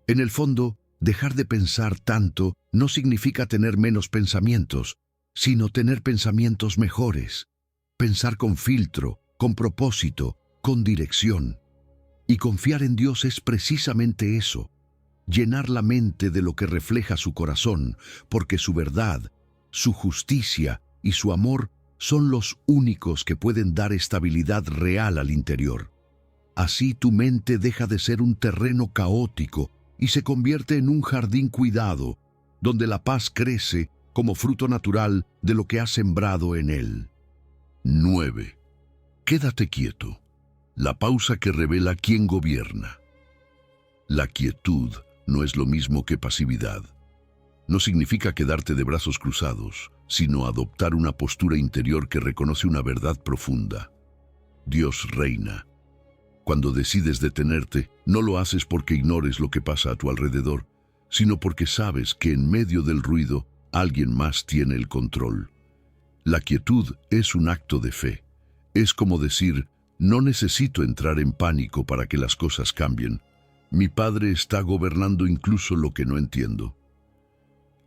En el fondo, dejar de pensar tanto no significa tener menos pensamientos, sino tener pensamientos mejores. Pensar con filtro, con propósito, con dirección. Y confiar en Dios es precisamente eso, llenar la mente de lo que refleja su corazón, porque su verdad, su justicia y su amor son los únicos que pueden dar estabilidad real al interior. Así tu mente deja de ser un terreno caótico y se convierte en un jardín cuidado, donde la paz crece como fruto natural de lo que has sembrado en él. 9. Quédate quieto. La pausa que revela quién gobierna. La quietud no es lo mismo que pasividad. No significa quedarte de brazos cruzados, sino adoptar una postura interior que reconoce una verdad profunda. Dios reina. Cuando decides detenerte, no lo haces porque ignores lo que pasa a tu alrededor, sino porque sabes que en medio del ruido alguien más tiene el control. La quietud es un acto de fe. Es como decir, no necesito entrar en pánico para que las cosas cambien. Mi Padre está gobernando incluso lo que no entiendo.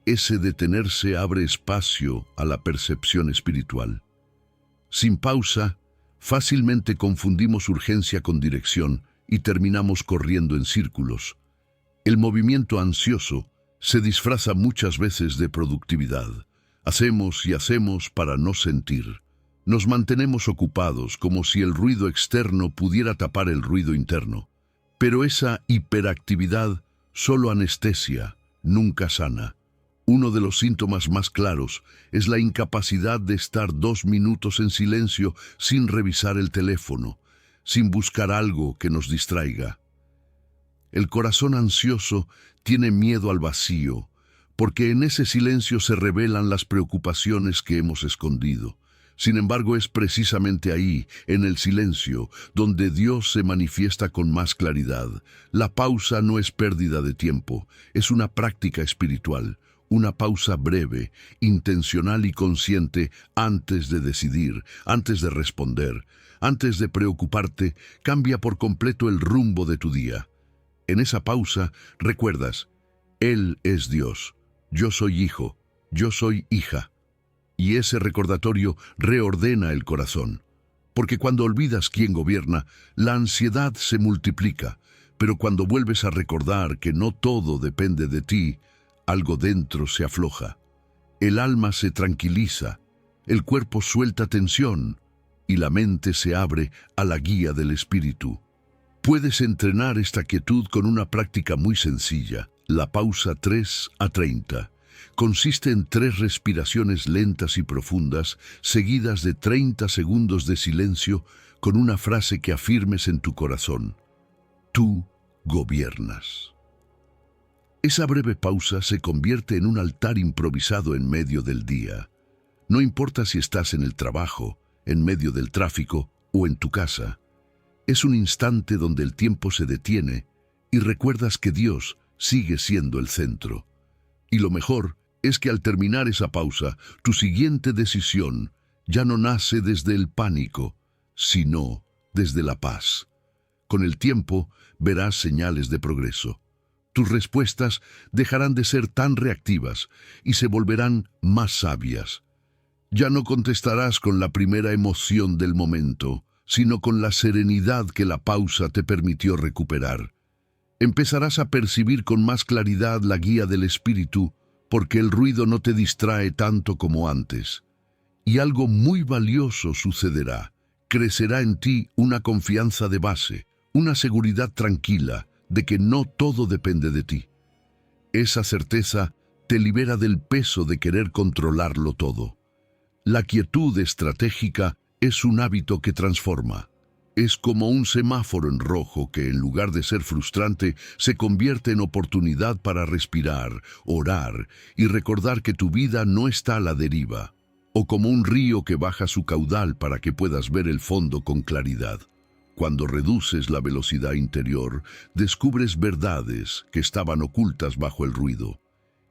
Ese detenerse abre espacio a la percepción espiritual. Sin pausa, fácilmente confundimos urgencia con dirección y terminamos corriendo en círculos. El movimiento ansioso se disfraza muchas veces de productividad. Hacemos y hacemos para no sentir. Nos mantenemos ocupados como si el ruido externo pudiera tapar el ruido interno. Pero esa hiperactividad solo anestesia, nunca sana. Uno de los síntomas más claros es la incapacidad de estar 2 minutos en silencio sin revisar el teléfono, sin buscar algo que nos distraiga. El corazón ansioso tiene miedo al vacío, porque en ese silencio se revelan las preocupaciones que hemos escondido. Sin embargo, es precisamente ahí, en el silencio, donde Dios se manifiesta con más claridad. La pausa no es pérdida de tiempo, es una práctica espiritual. Una pausa breve, intencional y consciente antes de decidir, antes de responder, antes de preocuparte, cambia por completo el rumbo de tu día. En esa pausa recuerdas, Él es Dios, yo soy hijo, yo soy hija. Y ese recordatorio reordena el corazón. Porque cuando olvidas quién gobierna, la ansiedad se multiplica, pero cuando vuelves a recordar que no todo depende de ti, algo dentro se afloja. El alma se tranquiliza, el cuerpo suelta tensión y la mente se abre a la guía del espíritu. Puedes entrenar esta quietud con una práctica muy sencilla, la pausa 3 a 30. Consiste en 3 respiraciones lentas y profundas, seguidas de 30 segundos de silencio con una frase que afirmes en tu corazón. Tú gobiernas. Esa breve pausa se convierte en un altar improvisado en medio del día. No importa si estás en el trabajo, en medio del tráfico o en tu casa. Es un instante donde el tiempo se detiene y recuerdas que Dios sigue siendo el centro. Y lo mejor es que al terminar esa pausa, tu siguiente decisión ya no nace desde el pánico, sino desde la paz. Con el tiempo verás señales de progreso. Tus respuestas dejarán de ser tan reactivas y se volverán más sabias. Ya no contestarás con la primera emoción del momento, sino con la serenidad que la pausa te permitió recuperar. Empezarás a percibir con más claridad la guía del espíritu, porque el ruido no te distrae tanto como antes. Y algo muy valioso sucederá. Crecerá en ti una confianza de base, una seguridad tranquila de que no todo depende de ti. Esa certeza te libera del peso de querer controlarlo todo. La quietud estratégica es un hábito que transforma. Es como un semáforo en rojo que, en lugar de ser frustrante, se convierte en oportunidad para respirar, orar y recordar que tu vida no está a la deriva, o como un río que baja su caudal para que puedas ver el fondo con claridad. Cuando reduces la velocidad interior, descubres verdades que estaban ocultas bajo el ruido.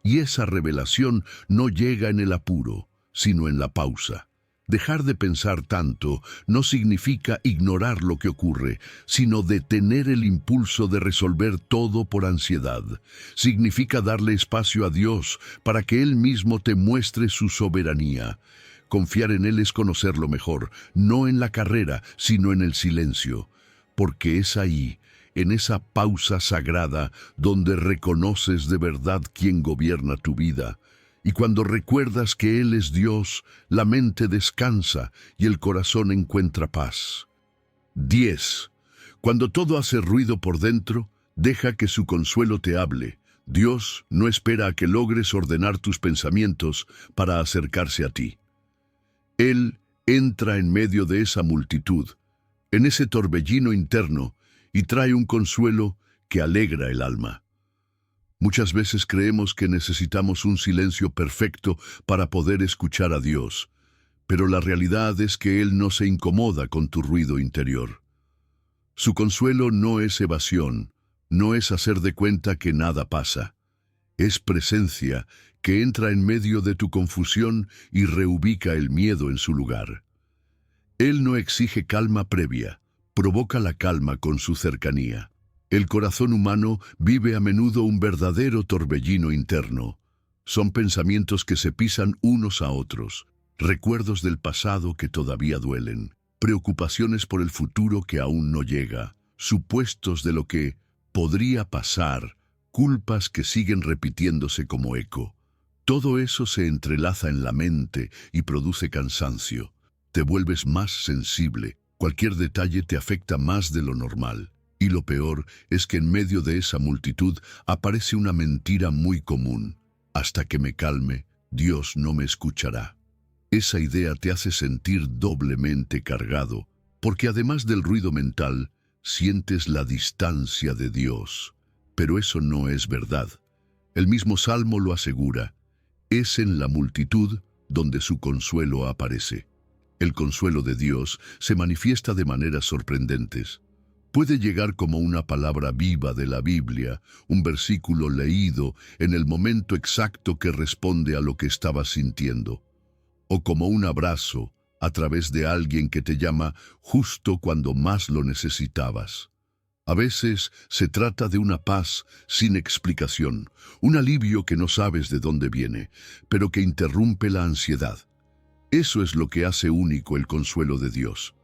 Y esa revelación no llega en el apuro, sino en la pausa. Dejar de pensar tanto no significa ignorar lo que ocurre, sino detener el impulso de resolver todo por ansiedad. Significa darle espacio a Dios para que Él mismo te muestre su soberanía. Confiar en Él es conocerlo mejor, no en la carrera, sino en el silencio. Porque es ahí, en esa pausa sagrada, donde reconoces de verdad quién gobierna tu vida. Y cuando recuerdas que Él es Dios, la mente descansa y el corazón encuentra paz. 10. Cuando todo hace ruido por dentro, deja que su consuelo te hable. Dios no espera a que logres ordenar tus pensamientos para acercarse a ti. Él entra en medio de esa multitud, en ese torbellino interno, y trae un consuelo que alegra el alma. Muchas veces creemos que necesitamos un silencio perfecto para poder escuchar a Dios, pero la realidad es que Él no se incomoda con tu ruido interior. Su consuelo no es evasión, no es hacer de cuenta que nada pasa. Es presencia que entra en medio de tu confusión y reubica el miedo en su lugar. Él no exige calma previa, provoca la calma con su cercanía. El corazón humano vive a menudo un verdadero torbellino interno. Son pensamientos que se pisan unos a otros, recuerdos del pasado que todavía duelen, preocupaciones por el futuro que aún no llega, supuestos de lo que podría pasar, culpas que siguen repitiéndose como eco. Todo eso se entrelaza en la mente y produce cansancio. Te vuelves más sensible, cualquier detalle te afecta más de lo normal. Y lo peor es que en medio de esa multitud aparece una mentira muy común. Hasta que me calme, Dios no me escuchará. Esa idea te hace sentir doblemente cargado, porque además del ruido mental, sientes la distancia de Dios. Pero eso no es verdad. El mismo Salmo lo asegura. Es en la multitud donde su consuelo aparece. El consuelo de Dios se manifiesta de maneras sorprendentes. Puede llegar como una palabra viva de la Biblia, un versículo leído en el momento exacto que responde a lo que estabas sintiendo, o como un abrazo a través de alguien que te llama justo cuando más lo necesitabas. A veces se trata de una paz sin explicación, un alivio que no sabes de dónde viene, pero que interrumpe la ansiedad. Eso es lo que hace único el consuelo de Dios.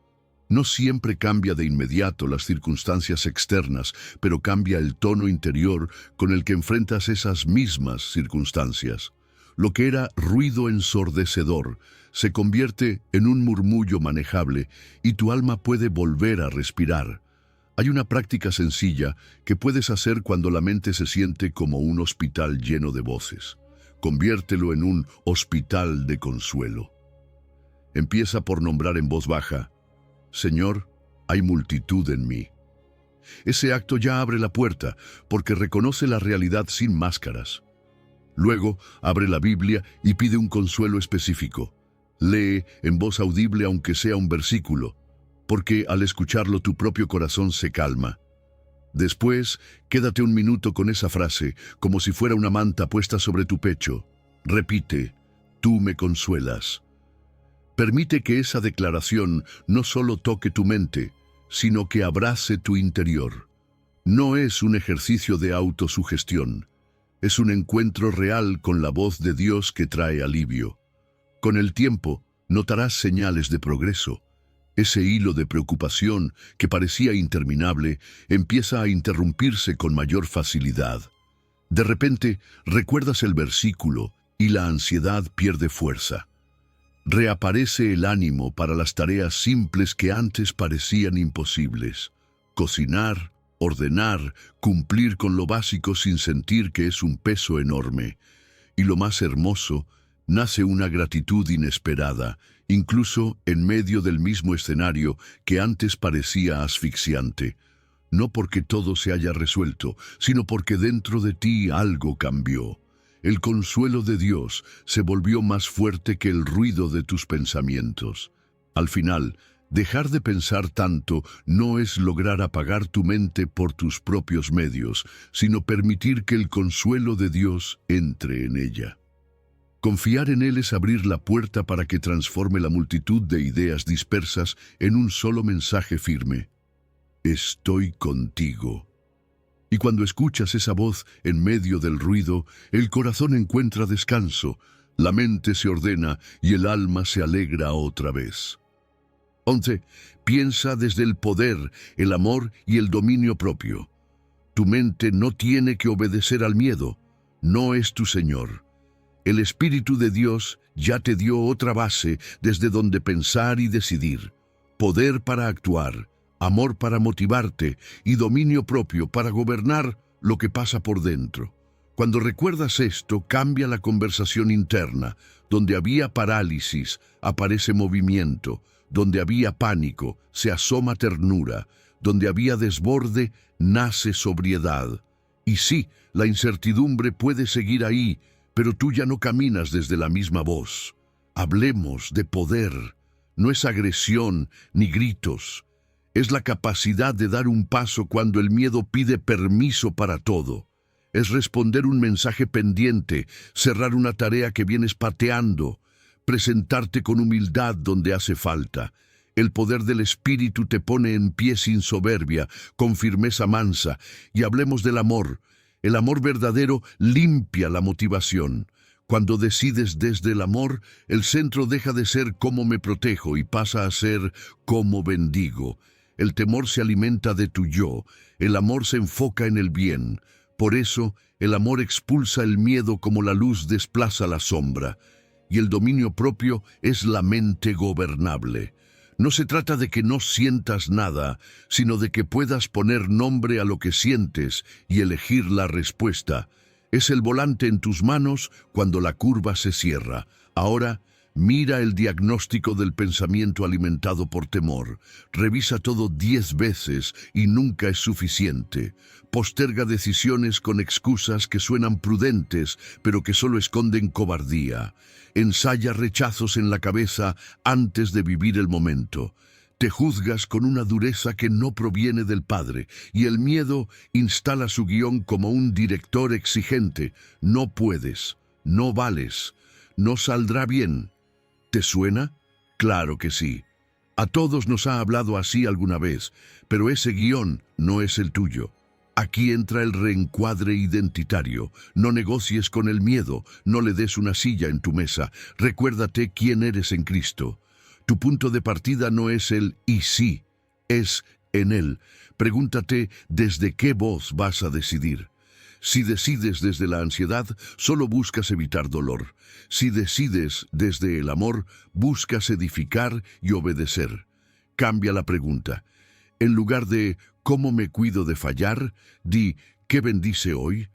No siempre cambia de inmediato las circunstancias externas, pero cambia el tono interior con el que enfrentas esas mismas circunstancias. Lo que era ruido ensordecedor se convierte en un murmullo manejable y tu alma puede volver a respirar. Hay una práctica sencilla que puedes hacer cuando la mente se siente como un hospital lleno de voces. Conviértelo en un hospital de consuelo. Empieza por nombrar en voz baja: Señor, hay multitud en mí. Ese acto ya abre la puerta, porque reconoce la realidad sin máscaras. Luego, abre la Biblia y pide un consuelo específico. Lee en voz audible aunque sea un versículo, porque al escucharlo tu propio corazón se calma. Después, quédate un minuto con esa frase, como si fuera una manta puesta sobre tu pecho. Repite: tú me consuelas. Permite que esa declaración no solo toque tu mente, sino que abrace tu interior. No es un ejercicio de autosugestión, es un encuentro real con la voz de Dios que trae alivio. Con el tiempo, notarás señales de progreso. Ese hilo de preocupación que parecía interminable empieza a interrumpirse con mayor facilidad. De repente, recuerdas el versículo y la ansiedad pierde fuerza. Reaparece el ánimo para las tareas simples que antes parecían imposibles. Cocinar, ordenar, cumplir con lo básico sin sentir que es un peso enorme. Y lo más hermoso, nace una gratitud inesperada, incluso en medio del mismo escenario que antes parecía asfixiante. No porque todo se haya resuelto, sino porque dentro de ti algo cambió. El consuelo de Dios se volvió más fuerte que el ruido de tus pensamientos. Al final, dejar de pensar tanto no es lograr apagar tu mente por tus propios medios, sino permitir que el consuelo de Dios entre en ella. Confiar en Él es abrir la puerta para que transforme la multitud de ideas dispersas en un solo mensaje firme: estoy contigo. Y cuando escuchas esa voz en medio del ruido, el corazón encuentra descanso, la mente se ordena y el alma se alegra otra vez. 11. Piensa desde el poder, el amor y el dominio propio. Tu mente no tiene que obedecer al miedo, no es tu Señor. El Espíritu de Dios ya te dio otra base desde donde pensar y decidir, poder para actuar, amor para motivarte y dominio propio para gobernar lo que pasa por dentro. Cuando recuerdas esto, cambia la conversación interna. Donde había parálisis, aparece movimiento. Donde había pánico, se asoma ternura. Donde había desborde, nace sobriedad. Y sí, la incertidumbre puede seguir ahí, pero tú ya no caminas desde la misma voz. Hablemos de poder. No es agresión ni gritos. Es la capacidad de dar un paso cuando el miedo pide permiso para todo. Es responder un mensaje pendiente, cerrar una tarea que vienes pateando, presentarte con humildad donde hace falta. El poder del Espíritu te pone en pie sin soberbia, con firmeza mansa. Y hablemos del amor. El amor verdadero limpia la motivación. Cuando decides desde el amor, el centro deja de ser cómo me protejo y pasa a ser cómo bendigo. El temor se alimenta de tu yo, el amor se enfoca en el bien. Por eso, el amor expulsa el miedo como la luz desplaza la sombra. Y el dominio propio es la mente gobernable. No se trata de que no sientas nada, sino de que puedas poner nombre a lo que sientes y elegir la respuesta. Es el volante en tus manos cuando la curva se cierra. Ahora, mira el diagnóstico del pensamiento alimentado por temor. Revisa todo 10 veces y nunca es suficiente. Posterga decisiones con excusas que suenan prudentes, pero que solo esconden cobardía. Ensaya rechazos en la cabeza antes de vivir el momento. Te juzgas con una dureza que no proviene del Padre, y el miedo instala su guión como un director exigente. No puedes, no vales, no saldrá bien. ¿Te suena? Claro que sí. A todos nos ha hablado así alguna vez, pero ese guión no es el tuyo. Aquí entra el reencuadre identitario. No negocies con el miedo, no le des una silla en tu mesa. Recuérdate quién eres en Cristo. Tu punto de partida no es el y sí, es en Él. Pregúntate desde qué voz vas a decidir. Si decides desde la ansiedad, solo buscas evitar dolor. Si decides desde el amor, buscas edificar y obedecer. Cambia la pregunta. En lugar de ¿cómo me cuido de fallar?, di ¿qué bendice hoy?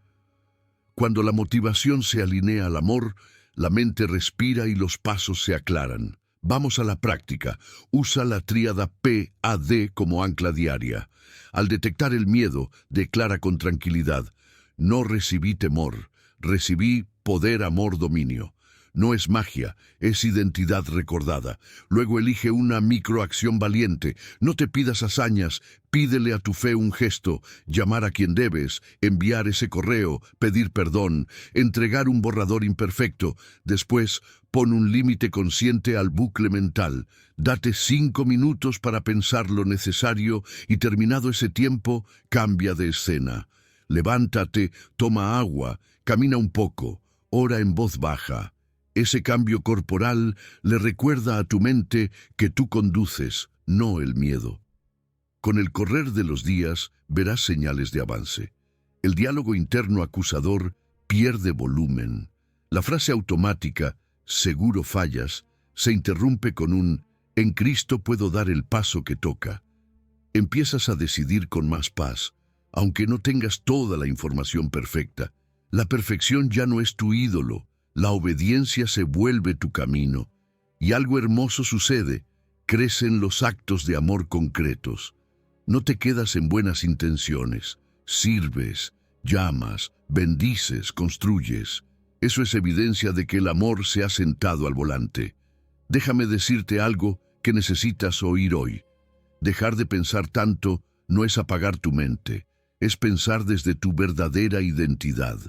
Cuando la motivación se alinea al amor, la mente respira y los pasos se aclaran. Vamos a la práctica. Usa la tríada PAD como ancla diaria. Al detectar el miedo, declara con tranquilidad: no recibí temor, recibí poder, amor, dominio. No es magia, es identidad recordada. Luego elige una microacción valiente. No te pidas hazañas, pídele a tu fe un gesto, llamar a quien debes, enviar ese correo, pedir perdón, entregar un borrador imperfecto. Después, pon un límite consciente al bucle mental. Date 5 minutos para pensar lo necesario y terminado ese tiempo, cambia de escena. Levántate, toma agua, camina un poco, ora en voz baja. Ese cambio corporal le recuerda a tu mente que tú conduces, no el miedo. Con el correr de los días verás señales de avance. El diálogo interno acusador pierde volumen. La frase automática, seguro fallas, se interrumpe con un en Cristo puedo dar el paso que toca. Empiezas a decidir con más paz, aunque no tengas toda la información perfecta. La perfección ya no es tu ídolo. La obediencia se vuelve tu camino, y algo hermoso sucede, crecen los actos de amor concretos. No te quedas en buenas intenciones, sirves, llamas, bendices, construyes. Eso es evidencia de que el amor se ha sentado al volante. Déjame decirte algo que necesitas oír hoy. Dejar de pensar tanto no es apagar tu mente, es pensar desde tu verdadera identidad.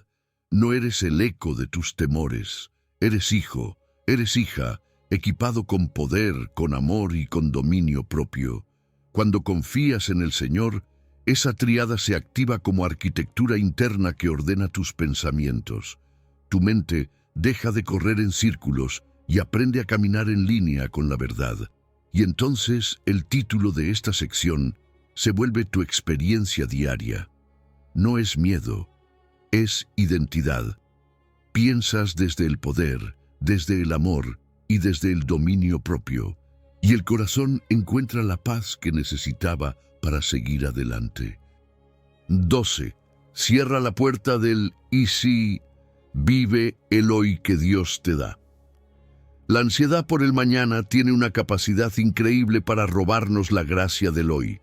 No eres el eco de tus temores. Eres hijo, eres hija, equipado con poder, con amor y con dominio propio. Cuando confías en el Señor, esa tríada se activa como arquitectura interna que ordena tus pensamientos. Tu mente deja de correr en círculos y aprende a caminar en línea con la verdad. Y entonces el título de esta sección se vuelve tu experiencia diaria. No es miedo. Es identidad. Piensas desde el poder, desde el amor y desde el dominio propio, y el corazón encuentra la paz que necesitaba para seguir adelante. 12. Cierra la puerta del y si, vive el hoy que Dios te da. La ansiedad por el mañana tiene una capacidad increíble para robarnos la gracia del hoy.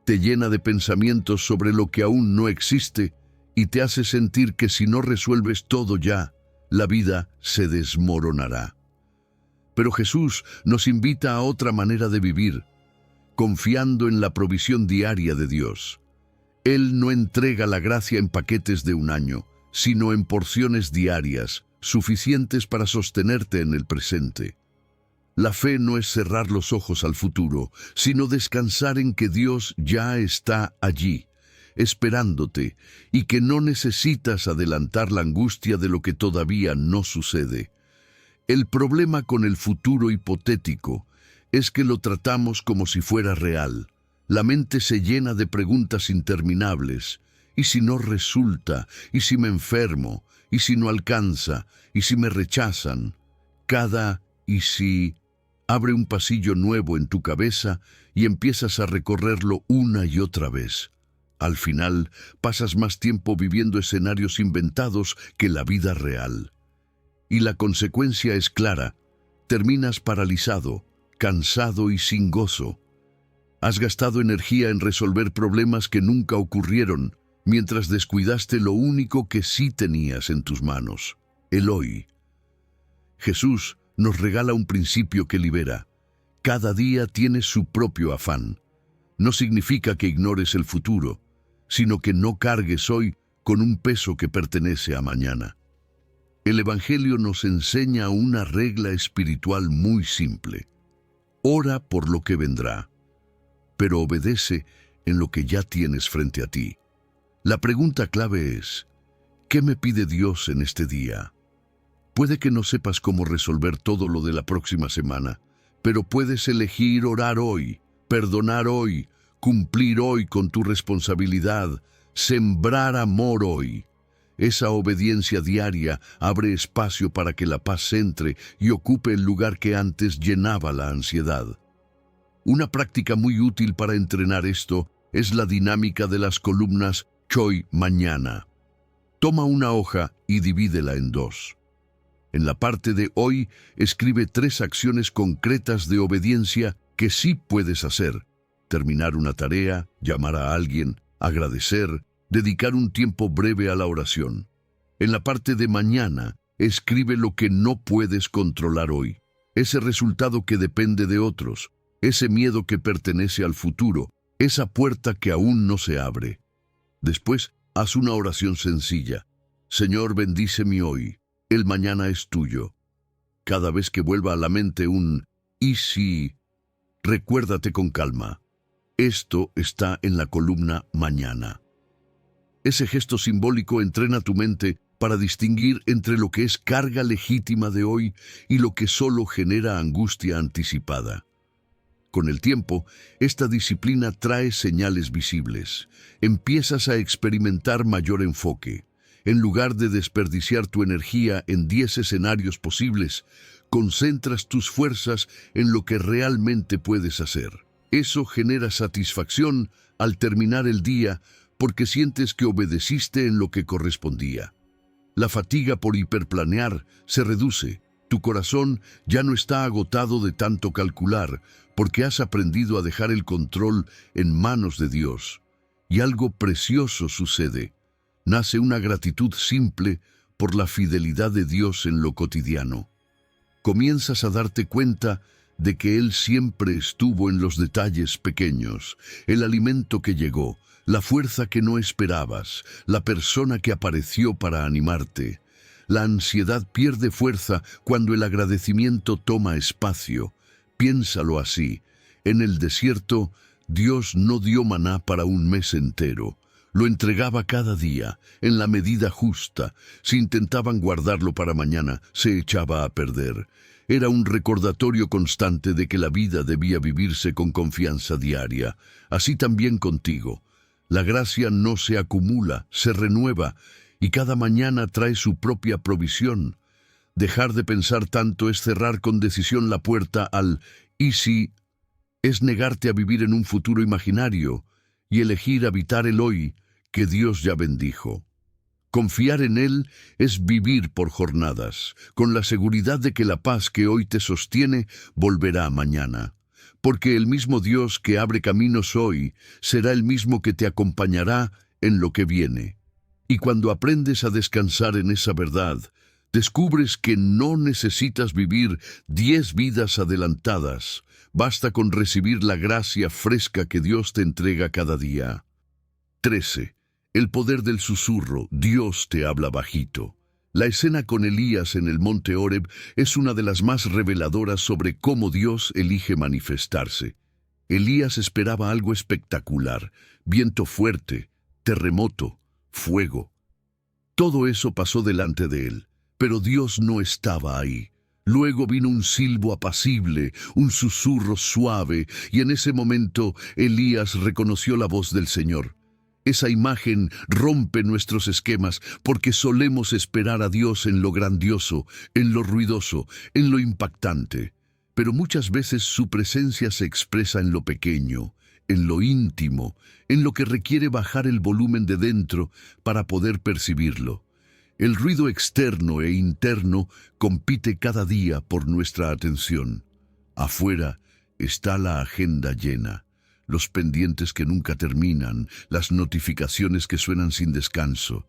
Te llena de pensamientos sobre lo que aún no existe y te hace sentir que si no resuelves todo ya, la vida se desmoronará. Pero Jesús nos invita a otra manera de vivir, confiando en la provisión diaria de Dios. Él no entrega la gracia en paquetes de un año, sino en porciones diarias, suficientes para sostenerte en el presente. La fe no es cerrar los ojos al futuro, sino descansar en que Dios ya está allí, esperándote, y que no necesitas adelantar la angustia de lo que todavía no sucede. El problema con el futuro hipotético es que lo tratamos como si fuera real. La mente se llena de preguntas interminables. ¿Y si no resulta? ¿Y si me enfermo? ¿Y si no alcanza? ¿Y si me rechazan? Cada «y si» abre un pasillo nuevo en tu cabeza y empiezas a recorrerlo una y otra vez. Al final, pasas más tiempo viviendo escenarios inventados que la vida real. Y la consecuencia es clara. Terminas paralizado, cansado y sin gozo. Has gastado energía en resolver problemas que nunca ocurrieron, mientras descuidaste lo único que sí tenías en tus manos, el hoy. Jesús nos regala un principio que libera. Cada día tiene su propio afán. No significa que ignores el futuro, sino que no cargues hoy con un peso que pertenece a mañana. El Evangelio nos enseña una regla espiritual muy simple. Ora por lo que vendrá, pero obedece en lo que ya tienes frente a ti. La pregunta clave es, ¿qué me pide Dios en este día? Puede que no sepas cómo resolver todo lo de la próxima semana, pero puedes elegir orar hoy, perdonar hoy, cumplir hoy con tu responsabilidad, sembrar amor hoy. Esa obediencia diaria abre espacio para que la paz entre y ocupe el lugar que antes llenaba la ansiedad. Una práctica muy útil para entrenar esto es la dinámica de las columnas Hoy, mañana. Toma una hoja y divídela en dos. En la parte de hoy, escribe 3 acciones concretas de obediencia que sí puedes hacer. Terminar una tarea, llamar a alguien, agradecer, dedicar un tiempo breve a la oración. En la parte de mañana, escribe lo que no puedes controlar hoy. Ese resultado que depende de otros, ese miedo que pertenece al futuro, esa puerta que aún no se abre. Después, haz una oración sencilla. Señor, bendice mi hoy. El mañana es tuyo. Cada vez que vuelva a la mente un «y si», recuérdate con calma. Esto está en la columna mañana. Ese gesto simbólico entrena tu mente para distinguir entre lo que es carga legítima de hoy y lo que solo genera angustia anticipada. Con el tiempo, esta disciplina trae señales visibles. Empiezas a experimentar mayor enfoque. En lugar de desperdiciar tu energía en 10 escenarios posibles, concentras tus fuerzas en lo que realmente puedes hacer. Eso genera satisfacción al terminar el día porque sientes que obedeciste en lo que correspondía. La fatiga por hiperplanear se reduce. Tu corazón ya no está agotado de tanto calcular, porque has aprendido a dejar el control en manos de Dios. Y algo precioso sucede. Nace una gratitud simple por la fidelidad de Dios en lo cotidiano. Comienzas a darte cuenta de que Él siempre estuvo en los detalles pequeños, el alimento que llegó, la fuerza que no esperabas, la persona que apareció para animarte. La ansiedad pierde fuerza cuando el agradecimiento toma espacio. Piénsalo así. En el desierto, Dios no dio maná para un mes entero. Lo entregaba cada día, en la medida justa. Si intentaban guardarlo para mañana, se echaba a perder. Era un recordatorio constante de que la vida debía vivirse con confianza diaria. Así también contigo. La gracia no se acumula, se renueva, y cada mañana trae su propia provisión. Dejar de pensar tanto es cerrar con decisión la puerta al «y si», es negarte a vivir en un futuro imaginario y elegir habitar el hoy que Dios ya bendijo. Confiar en Él es vivir por jornadas, con la seguridad de que la paz que hoy te sostiene volverá mañana. porque el mismo Dios que abre caminos hoy será el mismo que te acompañará en lo que viene. Y cuando aprendes a descansar en esa verdad, descubres que no necesitas vivir 10 vidas adelantadas. Basta con recibir la gracia fresca que Dios te entrega cada día. 13. El poder del susurro. Dios te habla bajito. La escena con Elías en el monte Horeb es una de las más reveladoras sobre cómo Dios elige manifestarse. Elías esperaba algo espectacular: viento fuerte, terremoto, fuego. Todo eso pasó delante de él, pero Dios no estaba ahí. Luego vino un silbo apacible, un susurro suave, y en ese momento Elías reconoció la voz del Señor. Esa imagen rompe nuestros esquemas porque solemos esperar a Dios en lo grandioso, en lo ruidoso, en lo impactante. Pero muchas veces su presencia se expresa en lo pequeño, en lo íntimo, en lo que requiere bajar el volumen de dentro para poder percibirlo. El ruido externo e interno compite cada día por nuestra atención. Afuera está la agenda llena, los pendientes que nunca terminan, las notificaciones que suenan sin descanso.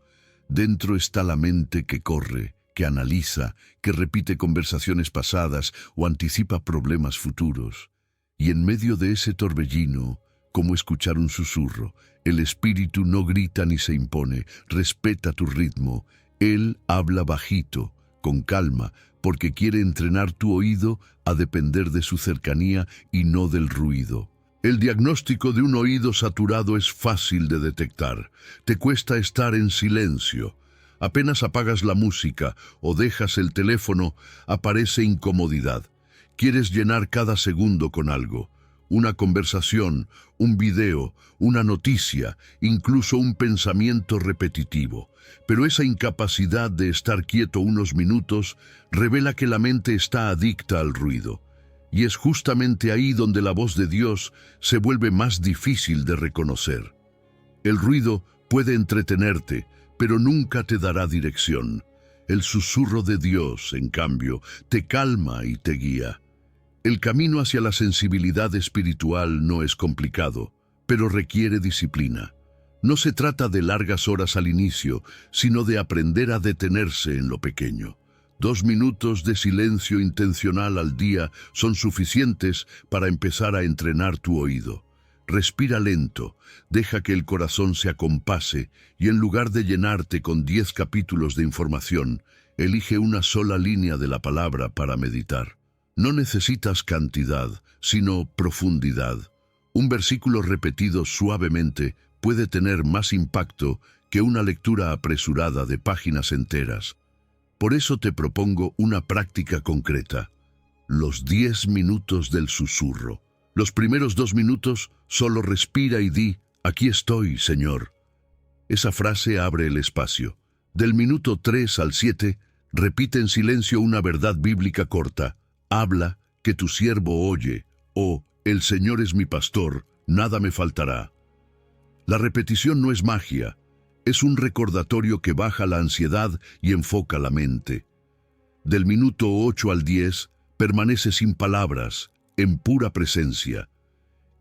Dentro está la mente que corre, que analiza, que repite conversaciones pasadas o anticipa problemas futuros. Y en medio de ese torbellino, como escuchar un susurro, el espíritu no grita ni se impone, respeta tu ritmo. Él habla bajito, con calma, porque quiere entrenar tu oído a depender de su cercanía y no del ruido. El diagnóstico de un oído saturado es fácil de detectar. Te cuesta estar en silencio. Apenas apagas la música o dejas el teléfono, aparece incomodidad. Quieres llenar cada segundo con algo. Una conversación, un video, una noticia, incluso un pensamiento repetitivo. Pero esa incapacidad de estar quieto unos minutos revela que la mente está adicta al ruido. Y es justamente ahí donde la voz de Dios se vuelve más difícil de reconocer. El ruido puede entretenerte, pero nunca te dará dirección. El susurro de Dios, en cambio, te calma y te guía. El camino hacia la sensibilidad espiritual no es complicado, pero requiere disciplina. No se trata de largas horas al inicio, sino de aprender a detenerse en lo pequeño. 2 minutos de silencio intencional al día son suficientes para empezar a entrenar tu oído. Respira lento, deja que el corazón se acompase y en lugar de llenarte con 10 capítulos de información, elige una sola línea de la palabra para meditar. No necesitas cantidad, sino profundidad. Un versículo repetido suavemente puede tener más impacto que una lectura apresurada de páginas enteras. Por eso te propongo una práctica concreta: los 10 minutos del susurro. Los primeros 2 minutos solo respira y di: aquí estoy, Señor. Esa frase abre el espacio. Del minuto 3 al 7, repite en silencio una verdad bíblica corta: habla, que tu siervo oye, o el Señor es mi pastor, nada me faltará. La repetición no es magia, es un recordatorio que baja la ansiedad y enfoca la mente. Del minuto 8 al 10, permanece sin palabras, en pura presencia.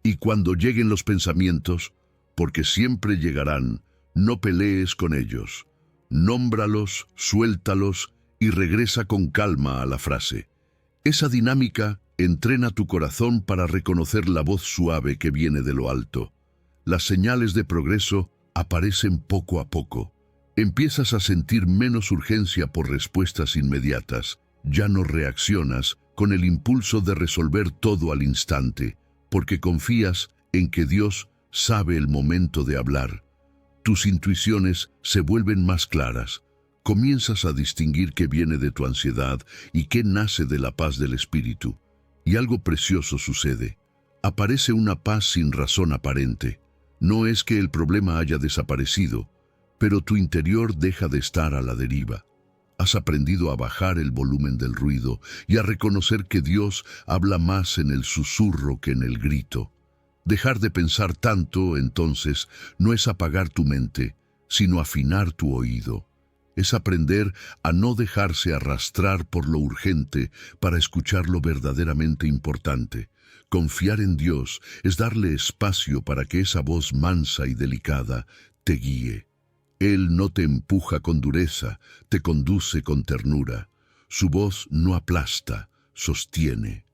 Y cuando lleguen los pensamientos, porque siempre llegarán, no pelees con ellos. Nómbralos, suéltalos y regresa con calma a la frase. Esa dinámica entrena tu corazón para reconocer la voz suave que viene de lo alto. Las señales de progreso aparecen poco a poco. Empiezas a sentir menos urgencia por respuestas inmediatas. Ya no reaccionas con el impulso de resolver todo al instante, porque confías en que Dios sabe el momento de hablar. Tus intuiciones se vuelven más claras. Comienzas a distinguir qué viene de tu ansiedad y qué nace de la paz del espíritu. Y algo precioso sucede. Aparece una paz sin razón aparente. No es que el problema haya desaparecido, pero tu interior deja de estar a la deriva. Has aprendido a bajar el volumen del ruido y a reconocer que Dios habla más en el susurro que en el grito. Dejar de pensar tanto, entonces, no es apagar tu mente, sino afinar tu oído. Es aprender a no dejarse arrastrar por lo urgente para escuchar lo verdaderamente importante. Confiar en Dios es darle espacio para que esa voz mansa y delicada te guíe. Él no te empuja con dureza, te conduce con ternura. Su voz no aplasta, sostiene.